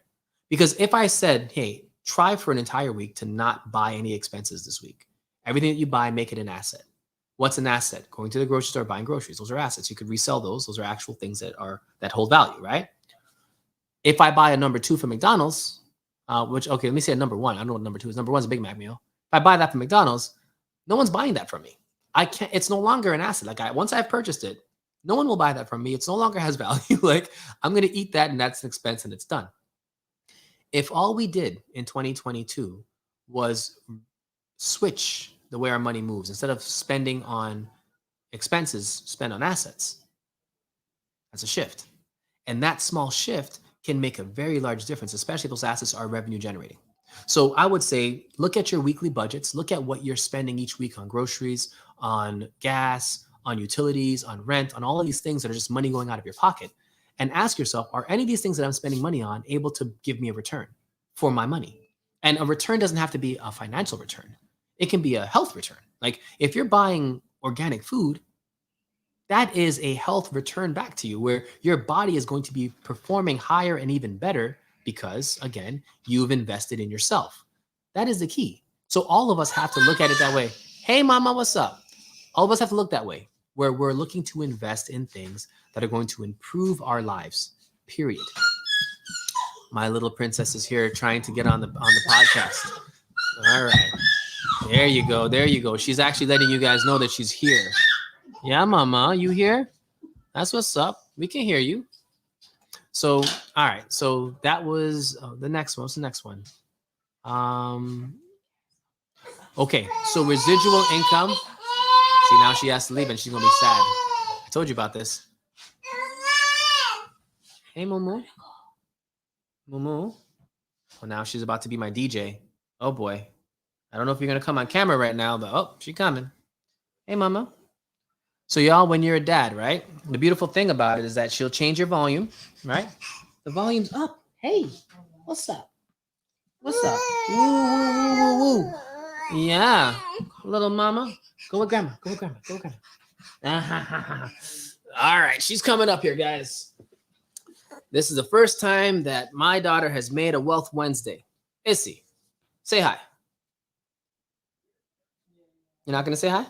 Because if I said, hey, try for an entire week to not buy any expenses this week. Everything that you buy, make it an asset. What's an asset? Going to the grocery store, buying groceries. Those are assets. You could resell those. Those are actual things that hold value, right? If I buy a number 2 from McDonald's, let me say a number 1. I don't know what number 2 is. Number 1 is a Big Mac meal. If I buy that from McDonald's, no one's buying that from me. I can't. It's no longer an asset. Once I've purchased it, no one will buy that from me. It's no longer has value. I'm going to eat that, and that's an expense, and it's done. If all we did in 2022 was switch the way our money moves, instead of spending on expenses, spend on assets, that's a shift. And that small shift can make a very large difference, especially if those assets are revenue generating. So I would say, look at your weekly budgets, look at what you're spending each week on groceries, on gas, on utilities, on rent, on all of these things that are just money going out of your pocket. And ask yourself, are any of these things that I'm spending money on able to give me a return for my money? And a return doesn't have to be a financial return. It can be a health return. Like if you're buying organic food, that is a health return back to you where your body is going to be performing higher and even better because, again, you've invested in yourself. That is the key. So all of us have to look at it that way. Hey, mama, what's up? All of us have to look that way, where we're looking to invest in things that are going to improve our lives, period. My little princess is here trying to get on the podcast. All right. There you go. There you go. She's actually letting you guys know that she's here. Yeah, mama, you here? That's what's up. We can hear you. So, all right. So that was the next one. What's the next one? Okay. So residual income. See, now she has to leave and she's going to be sad. I told you about this. Hey, Mumu. Mumu. Well, now she's about to be my DJ. Oh, boy. I don't know if you're going to come on camera right now, but she's coming. Hey, mama. So y'all, when you're a dad, right? The beautiful thing about it is that she'll change your volume, right? The volume's up. Hey, what's up? What's up? Woo, woo, woo, woo, woo. Yeah, little mama. Go with grandma. Go with grandma. Go with grandma. All right, she's coming up here, guys. This is the first time that my daughter has made a Wealth Wednesday. Issy, say hi. You're not gonna say hi?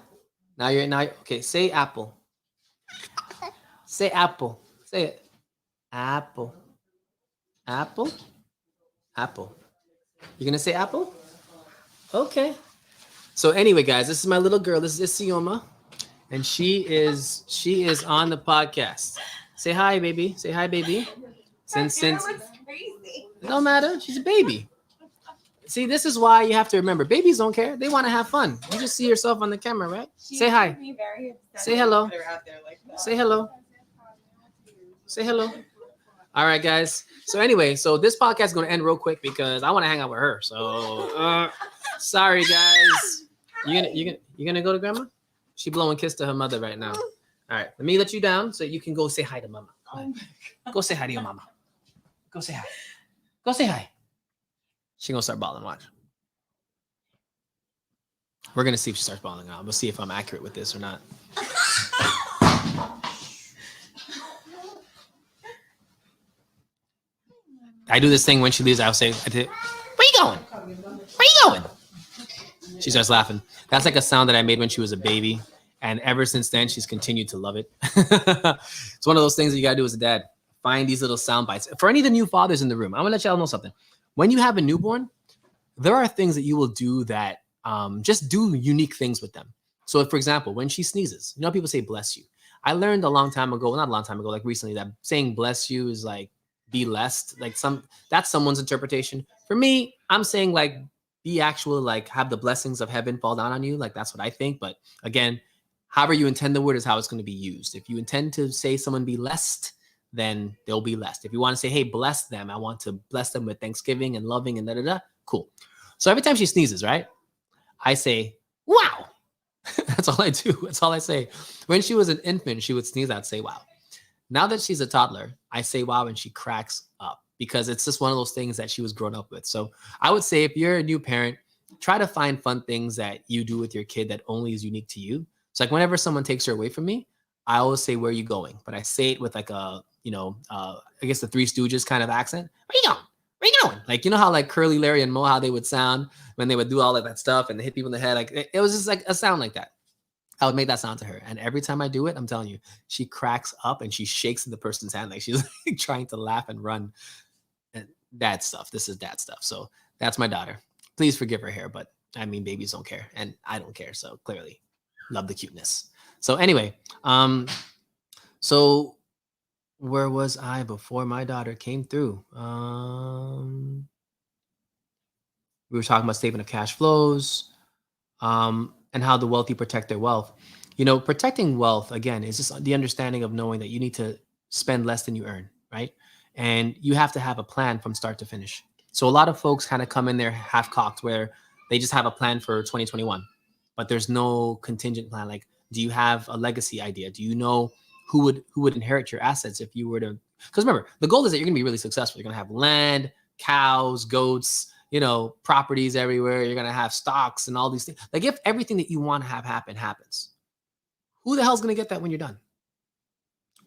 Now okay. Say apple. Say apple. Say it. Apple. Apple. Apple. You're gonna say apple? Okay. So anyway, guys, this is my little girl. This is Isioma, and she is on the podcast. Say hi, baby. Say hi, baby. Since it don't matter. She's a baby. See, this is why you have to remember, babies don't care. They want to have fun. You just see yourself on the camera, right? Say hi. Say hello. Say hello. Say hello. All right, guys. So anyway, so this podcast is going to end real quick because I want to hang out with her. So sorry, guys. You gonna go to grandma? She blowing kiss to her mother right now. All right, let me let you down so you can go say hi to mama. Go say hi to your mama. Go say hi. Go say hi. She gonna start bawling. Watch. We're going to see if she starts bawling out. We'll see if I'm accurate with this or not. I do this thing when she leaves. I'll say, where you going? Where you going? She starts laughing. That's like a sound that I made when she was a baby. And ever since then, she's continued to love it. It's one of those things that you got to do as a dad. Find these little sound bites. For any of the new fathers in the room, I'm going to let y'all know something. When you have a newborn, there are things that you will do that just do unique things with them. So, if, for example, when she sneezes, you know, people say bless you. I learned a long time ago, well, not a long time ago, like recently, that saying bless you is like be blessed. Like that's someone's interpretation. For me, I'm saying like be actual, like have the blessings of heaven fall down on you. Like that's what I think. But again, however you intend the word is how it's going to be used. If you intend to say someone be blessed, then they'll be blessed. If you want to say, hey, bless them, I want to bless them with thanksgiving and loving and da-da-da, cool. So every time she sneezes, right, I say, wow. That's all I do. That's all I say. When she was an infant, she would sneeze, I'd say, wow. Now that she's a toddler, I say, wow, and she cracks up because it's just one of those things that she was grown up with. So I would say if you're a new parent, try to find fun things that you do with your kid that only is unique to you. So like whenever someone takes her away from me, I always say, where are you going? But I say it with like a, I guess the Three Stooges kind of accent. Where you going? Where you going? Like, you know how like Curly, Larry, and Moe, how they would sound when they would do all of that stuff and they hit people in the head. Like it was just like a sound like that. I would make that sound to her. And every time I do it, I'm telling you, she cracks up and she shakes the person's hand like she's like trying to laugh and run. And dad stuff. This is dad stuff. So that's my daughter. Please forgive her hair, but I mean, babies don't care. And I don't care. So clearly love the cuteness. So anyway, so where was I before my daughter came through? We were talking about statement of cash flows, and how the wealthy protect their wealth. You know, protecting wealth, again, is just the understanding of knowing that you need to spend less than you earn, right? And you have to have a plan from start to finish. So a lot of folks kind of come in there half cocked where they just have a plan for 2021, but there's no contingent plan. Like, do you have a legacy idea? Do you know who would inherit your assets if you were to? Because remember, the goal is that you're going to be really successful. You're going to have land, cows, goats, properties everywhere. You're going to have stocks and all these things. Like if everything that you want to have happen happens, who the hell's going to get that when you're done?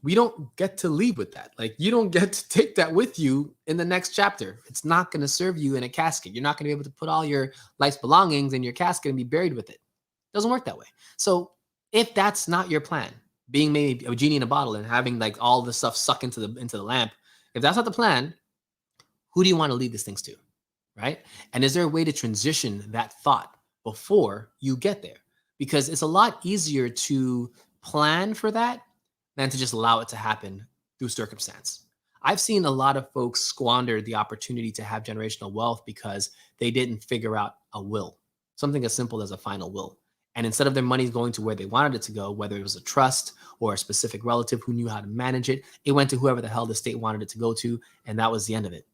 We don't get to leave with that. Like you don't get to take that with you in the next chapter. It's not going to serve you in a casket. You're not going to be able to put all your life's belongings in your casket and be buried with it. It doesn't work that way. So if that's not your plan, being maybe a genie in a bottle and having like all the stuff suck into the lamp, if that's not the plan, who do you want to lead these things to? Right? And is there a way to transition that thought before you get there? Because it's a lot easier to plan for that than to just allow it to happen through circumstance. I've seen a lot of folks squander the opportunity to have generational wealth because they didn't figure out a will, something as simple as a final will. And instead of their money going to where they wanted it to go, whether it was a trust or a specific relative who knew how to manage it, it went to whoever the hell the state wanted it to go to. And that was the end of it.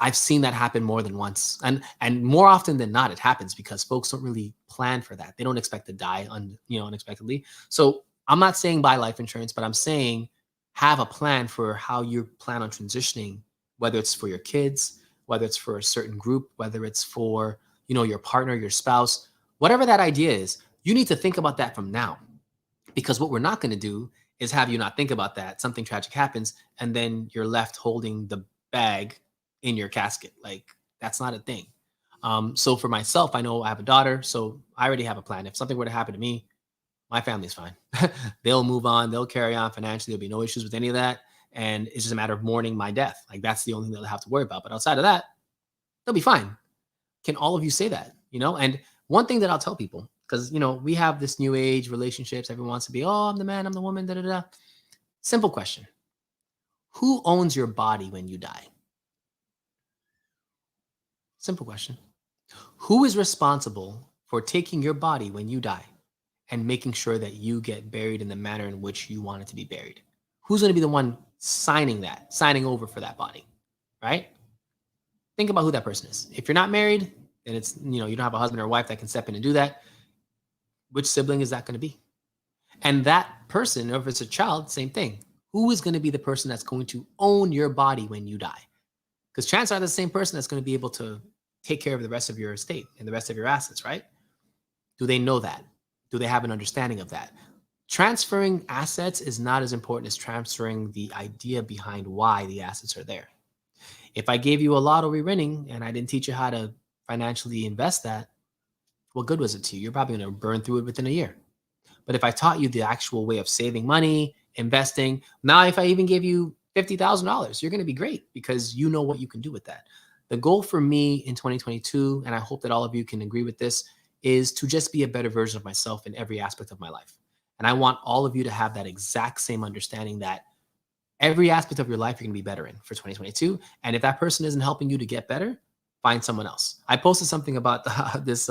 I've seen that happen more than once. And more often than not, it happens because folks don't really plan for that. They don't expect to die unexpectedly. So I'm not saying buy life insurance, but I'm saying have a plan for how you plan on transitioning, whether it's for your kids, whether it's for a certain group, whether it's for, your partner, your spouse, whatever that idea is, you need to think about that from now. Because what we're not going to do is have you not think about that. Something tragic happens, and then you're left holding the bag in your casket. Like that's not a thing. So for myself, I know I have a daughter, so I already have a plan. If something were to happen to me, my family's fine. They'll move on. They'll carry on financially. There'll be no issues with any of that. And it's just a matter of mourning my death. Like that's the only thing they'll have to worry about. But outside of that, they'll be fine. Can all of you say that? And one thing that I'll tell people, because, we have this new age relationships. Everyone wants to be, oh, I'm the man, I'm the woman, da, da, da. Simple question. Who owns your body when you die? Simple question. Who is responsible for taking your body when you die and making sure that you get buried in the manner in which you want it to be buried? Who's going to be the one signing over for that body, right? Think about who that person is. If you're not married, and it's, you don't have a husband or a wife that can step in and do that, which sibling is that going to be? And that person, or if it's a child, same thing. Who is going to be the person that's going to own your body when you die? Because chances are the same person that's going to be able to take care of the rest of your estate and the rest of your assets, right? Do they know that? Do they have an understanding of that? Transferring assets is not as important as transferring the idea behind why the assets are there. If I gave you a lottery winning and I didn't teach you how to financially invest that, what good was it to you? You're probably going to burn through it within a year. But if I taught you the actual way of saving money, investing, now if I even gave you $50,000, you're going to be great because you know what you can do with that. The goal for me in 2022, and I hope that all of you can agree with this, is to just be a better version of myself in every aspect of my life. And I want all of you to have that exact same understanding that every aspect of your life you're going to be better in for 2022. And if that person isn't helping you to get better, find someone else. I posted something about this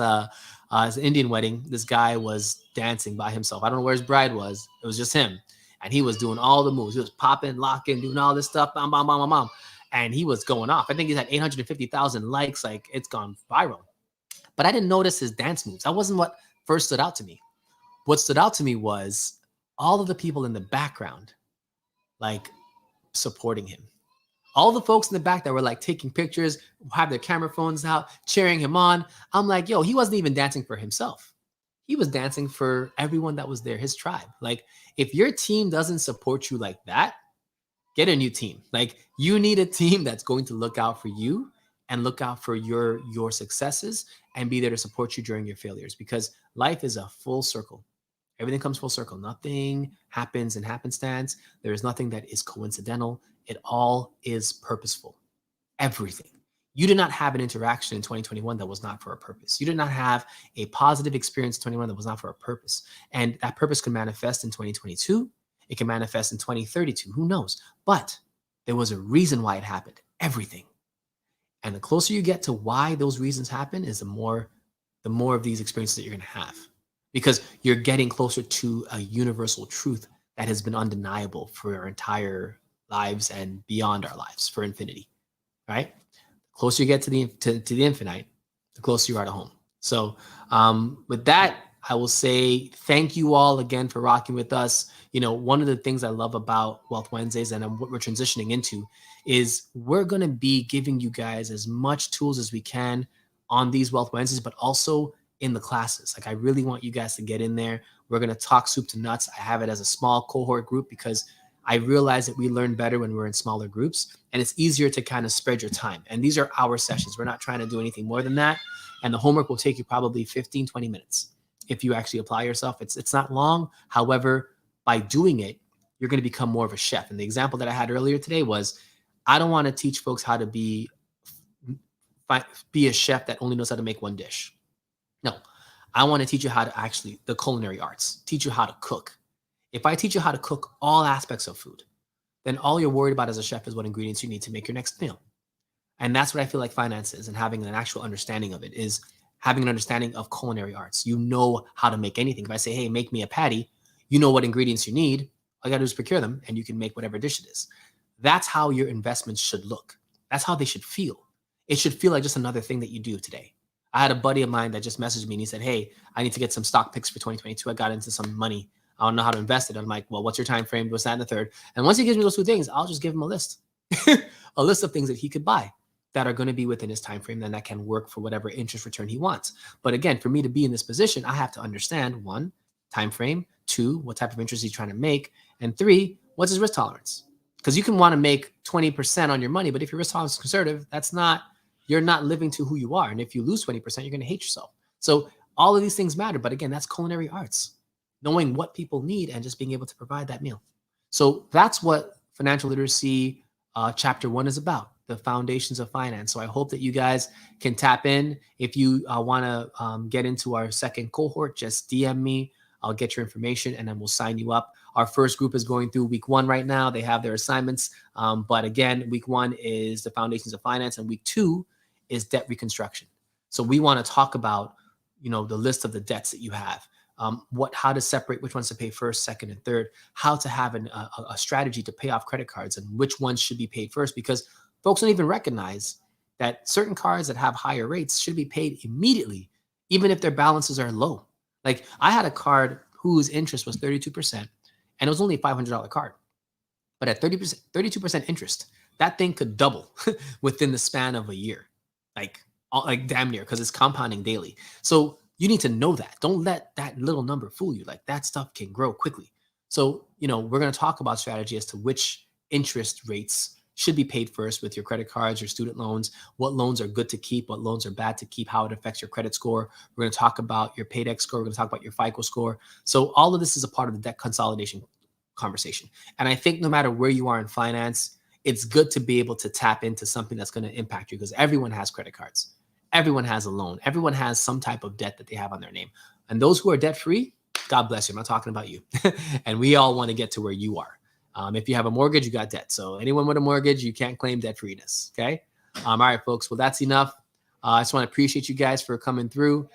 Indian wedding. This guy was dancing by himself. I don't know where his bride was. It was just him. And he was doing all the moves. He was popping, locking, doing all this stuff. Bam, bam, bam, bam, bam. And he was going off. I think he's had 850,000 likes. Like, it's gone viral. But I didn't notice his dance moves. That wasn't what first stood out to me. What stood out to me was all of the people in the background, like, supporting him. All the folks in the back that were like taking pictures, have their camera phones out, cheering him on. I'm like, yo, he wasn't even dancing for himself. He was dancing for everyone that was there, his tribe. Like, if your team doesn't support you like that, get a new team. Like, you need a team that's going to look out for you and look out for your successes and be there to support you during your failures, because life is a full circle. Everything comes full circle. Nothing happens in happenstance. There is nothing that is coincidental. It all is purposeful. Everything. You did not have an interaction in 2021 that was not for a purpose. You did not have a positive experience in 2021 that was not for a purpose. And that purpose can manifest in 2022. It can manifest in 2032. Who knows? But there was a reason why it happened. Everything. And the closer you get to why those reasons happen is the more of these experiences that you're going to have. Because you're getting closer to a universal truth that has been undeniable for our entire lives and beyond our lives for infinity, right? The closer you get to the infinite, the closer you are to home. So with that, I will say thank you all again for rocking with us. You know, one of the things I love about Wealth Wednesdays and what we're transitioning into is we're going to be giving you guys as much tools as we can on these Wealth Wednesdays, but also in the classes. Like, I really want you guys to get in there. We're going to talk soup to nuts. I have it as a small cohort group because I realize that we learn better when we're in smaller groups, and it's easier to kind of spread your time. And these are our sessions. We're not trying to do anything more than that. And the homework will take you probably 15, 20 minutes if you actually apply yourself. It's not long. However, by doing it, you're going to become more of a chef. And the example that I had earlier today was, I don't want to teach folks how to be a chef that only knows how to make one dish. No, I want to teach you how to actually, the culinary arts, teach you how to cook. If I teach you how to cook all aspects of food, then all you're worried about as a chef is what ingredients you need to make your next meal. And that's what I feel like finance is, and having an actual understanding of it is having an understanding of culinary arts. You know how to make anything. If I say, hey, make me a patty, you know what ingredients you need. All you got to do is procure them, and you can make whatever dish it is. That's how your investments should look. That's how they should feel. It should feel like just another thing that you do today. I had a buddy of mine that just messaged me and he said, hey, I need to get some stock picks for 2022. I got into some money. I don't know how to invest it. I'm like, well, what's your time frame? What's that and the third? And once he gives me those two things, I'll just give him a list, a list of things that he could buy that are going to be within his time frame and that can work for whatever interest return he wants. But again, for me to be in this position, I have to understand, one, time frame, two, what type of interest he's trying to make, and three, what's his risk tolerance? Because you can want to make 20% on your money, but if your risk tolerance is conservative, you're not living to who you are. And if you lose 20%, you're going to hate yourself. So all of these things matter. But again, that's culinary arts, knowing what people need and just being able to provide that meal. So that's what financial literacy chapter 1 is about, the foundations of finance. So I hope that you guys can tap in. If you want to get into our second cohort, just DM me. I'll get your information and then we'll sign you up. Our first group is going through week 1 right now. They have their assignments. But again, week 1 is the foundations of finance, and week 2 is debt reconstruction. So we want to talk about, the list of the debts that you have, how to separate which ones to pay first, second, and third, how to have a strategy to pay off credit cards and which ones should be paid first, because folks don't even recognize that certain cards that have higher rates should be paid immediately, even if their balances are low. Like, I had a card whose interest was 32%, and it was only a $500 card. But at 32% interest, that thing could double within the span of a year, like damn near, because it's compounding daily. So You need to know that. Don't let that little number fool you. Like that stuff can grow quickly. So, we're going to talk about strategy as to which interest rates should be paid first with your credit cards, your student loans, what loans are good to keep, what loans are bad to keep, how it affects your credit score. We're going to talk about your Paydex score. We're going to talk about your FICO score. So all of this is a part of the debt consolidation conversation. And I think no matter where you are in finance, it's good to be able to tap into something that's going to impact you because everyone has credit cards. Everyone has a loan. Everyone has some type of debt that they have on their name. And those who are debt free, God bless you. I'm not talking about you. And we all want to get to where you are. If you have a mortgage, you got debt. So anyone with a mortgage, you can't claim debt freeness. Okay. All right, folks. Well, that's enough. I just want to appreciate you guys for coming through.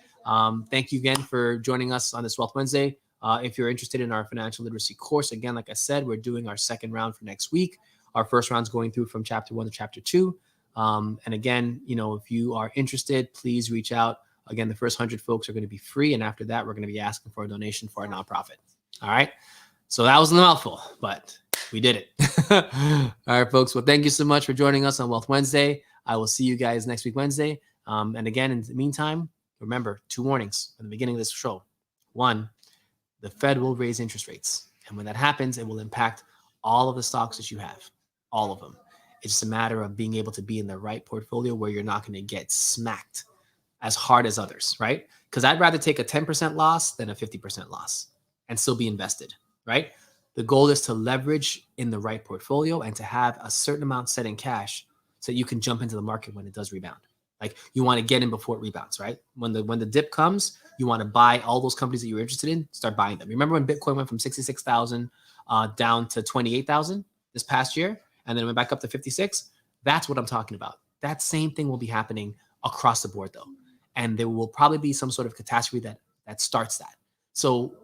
Thank you again for joining us on this Wealth Wednesday. If you're interested in our financial literacy course, again, like I said, we're doing our second round for next week. Our first round's going through from chapter 1 to chapter 2. And again, if you are interested, please reach out. Again, the first 100 folks are going to be free. And after that, we're going to be asking for a donation for our nonprofit. All right. So that was a mouthful, but we did it. All right, folks. Well, thank you so much for joining us on Wealth Wednesday. I will see you guys next week, Wednesday. And again, in the meantime, remember 2 warnings from the beginning of this show. 1, the Fed will raise interest rates. And when that happens, it will impact all of the stocks that you have, all of them. It's just a matter of being able to be in the right portfolio where you're not going to get smacked as hard as others, right? Because I'd rather take a 10% loss than a 50% loss and still be invested, right? The goal is to leverage in the right portfolio and to have a certain amount set in cash so that you can jump into the market when it does rebound. Like you want to get in before it rebounds, right? When the dip comes, you want to buy all those companies that you're interested in, start buying them. Remember when Bitcoin went from 66,000 down to 28,000 this past year, and then it went back up to 56? That's what I'm talking about. That same thing will be happening across the board though. And there will probably be some sort of catastrophe that starts that. So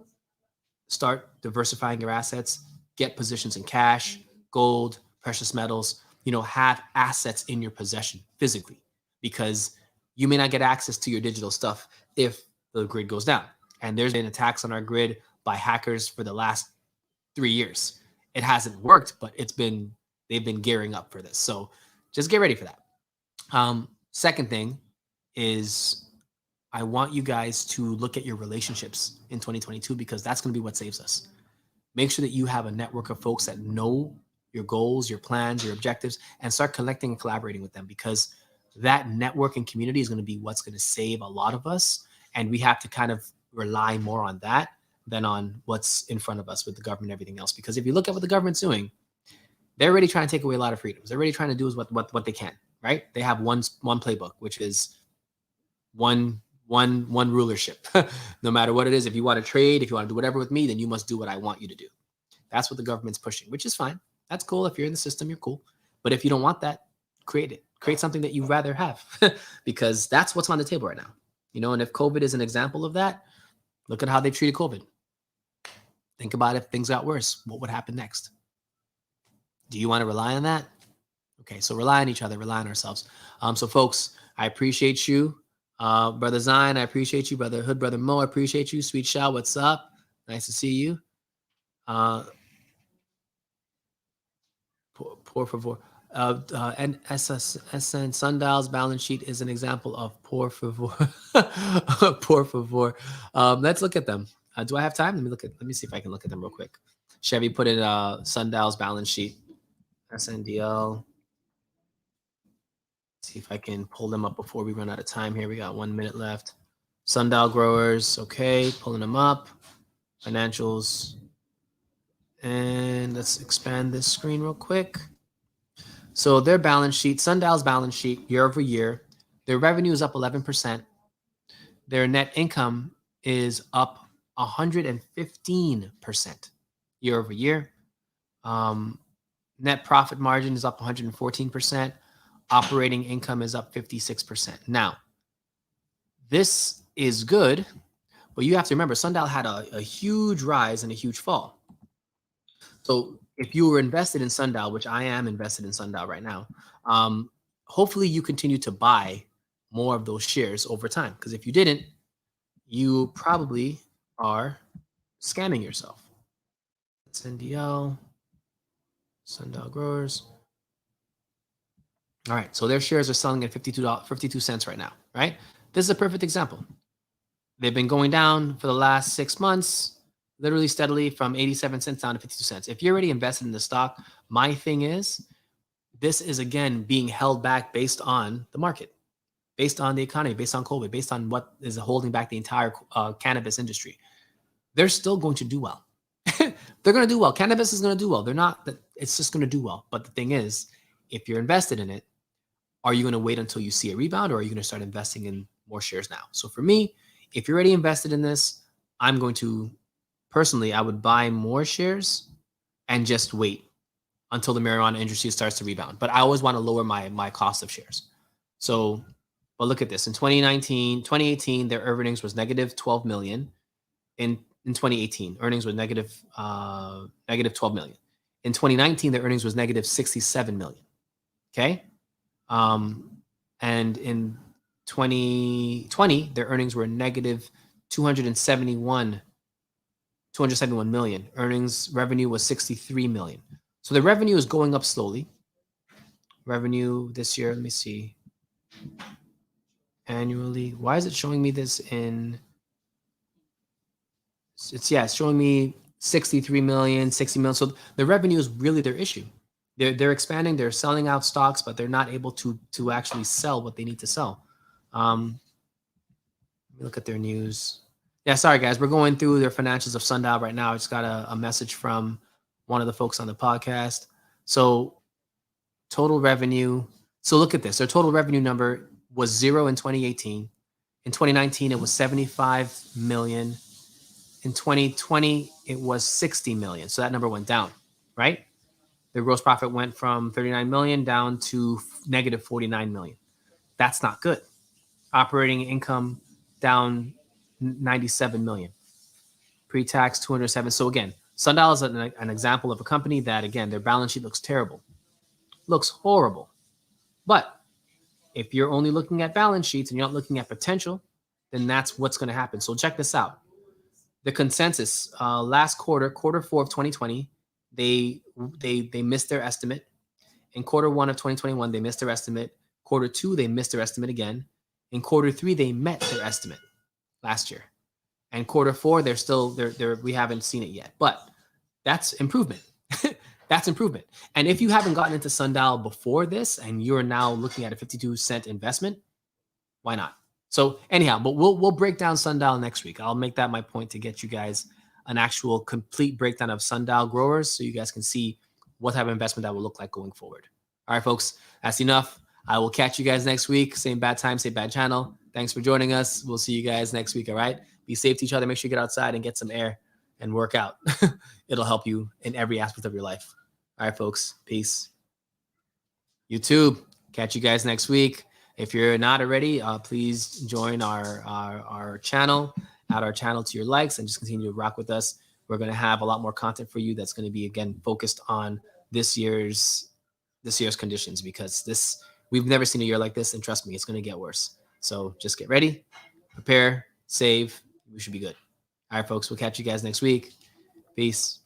start diversifying your assets, get positions in cash, gold, precious metals, have assets in your possession physically, because you may not get access to your digital stuff if the grid goes down. And there's been attacks on our grid by hackers for the last 3 years. It hasn't worked, but they've been gearing up for this. So just get ready for that. Second thing is I want you guys to look at your relationships in 2022 because that's going to be what saves us. Make sure that you have a network of folks that know your goals, your plans, your objectives, and start collecting and collaborating with them, because that network and community is going to be what's going to save a lot of us. And we have to kind of rely more on that than on what's in front of us with the government and everything else. Because if you look at what the government's doing, they're already trying to take away a lot of freedoms. They're already trying to do is what they can, right? They have one playbook, which is one rulership. No matter what it is, if you want to trade, if you want to do whatever with me, then you must do what I want you to do. That's what the government's pushing, which is fine. That's cool. If you're in the system, you're cool. But if you don't want that, create it. Create something that you'd rather have because that's what's on the table right now. And if COVID is an example of that, look at how they've treated COVID. Think about if things got worse, what would happen next? Do you want to rely on that? Okay, so rely on each other, rely on ourselves. So folks, I appreciate you. Brother Zion, I appreciate you. Brother Hood, Brother Mo, I appreciate you. Sweet Shah, what's up? Nice to see you. Por favor. And SN Sundial's balance sheet is an example of por favor. Por favor. Let's look at them. Do I have time? Let me see if I can look at them real quick. Chevy put in Sundial's balance sheet. SNDL. See if I can pull them up before we run out of time here. We got 1 minute left. Sundial Growers. Okay, pulling them up. Financials. And let's expand this screen real quick. So their balance sheet, Sundial's balance sheet year over year, their revenue is up 11%. Their net income is up 115% year over year. Net profit margin is up 114%. Operating income is up 56%. Now, this is good, but you have to remember Sundial had a huge rise and a huge fall. So if you were invested in Sundial, which I am invested in Sundial right now, hopefully you continue to buy more of those shares over time. Because if you didn't, you probably are scamming yourself. That's NDL, Sundial Growers. All right, so their shares are selling at 52 cents right now, right? This is a perfect example. They've been going down for the last 6 months, literally steadily from 87 cents down to 52 cents. If you're already invested in the stock, my thing is, this is again being held back based on the market, based on the economy, based on COVID, based on what is holding back the entire cannabis industry. They're still going to do well. They're going to do well. Cannabis is going to do well. They're not, it's just going to do well. But the thing is, if you're invested in it, are you going to wait until you see a rebound, or are you going to start investing in more shares now? So for me, if you're already invested in this, I'm going to, personally, I would buy more shares and just wait until the marijuana industry starts to rebound. But I always want to lower my cost of shares. So, but look at this. In 2018, their earnings was negative 12 million. In 2018, earnings were negative 12 million. In 2019, their earnings was negative 67 million. Okay. And in 2020, their earnings were negative 271 million. Earnings revenue was 63 million. So the revenue is going up slowly. Revenue this year, let me see. Annually, why is it showing me this in? It's showing me 63 million, 60 million. So the revenue is really their issue. They're expanding, they're selling out stocks, but they're not able to actually sell what they need to sell. Let me look at their news. Yeah, sorry guys, we're going through their financials of Sundial right now. I just got a message from one of the folks on the podcast. So total revenue. So look at this. Their total revenue number was 0 in 2018. In 2019, it was 75 million. In 2020, it was 60 million. So that number went down, right? Their gross profit went from 39 million down to negative 49 million. That's not good. Operating income down 97 million. Pre-tax 207. So again, Sundial is an example of a company that, again, their balance sheet looks terrible. Looks horrible. But if you're only looking at balance sheets and you're not looking at potential, then that's what's going to happen. So check this out. The consensus last quarter 4 of 2020, they missed their estimate. In quarter 1 of 2021, they missed their estimate. Quarter 2, they missed their estimate again. In quarter 3, they met their estimate last year. And quarter 4, we haven't seen it yet. But that's improvement. That's improvement. And if you haven't gotten into Sundial before this and you're now looking at a 52-cent investment, why not? So anyhow, but we'll break down Sundial next week. I'll make that my point to get you guys an actual complete breakdown of Sundial growers so you guys can see what type of investment that will look like going forward. All right, folks, that's enough. I will catch you guys next week. Same bad time, same bad channel. Thanks for joining us. We'll see you guys next week, all right? Be safe to each other. Make sure you get outside and get some air and work out. It'll help you in every aspect of your life. All right, folks, peace. YouTube, catch you guys next week. If you're not already, please join our channel, add our channel to your likes, and just continue to rock with us. We're going to have a lot more content for you that's going to be, again, focused on this year's conditions, because we've never seen a year like this, and trust me, it's going to get worse. So just get ready, prepare, save. We should be good. All right, folks, we'll catch you guys next week. Peace.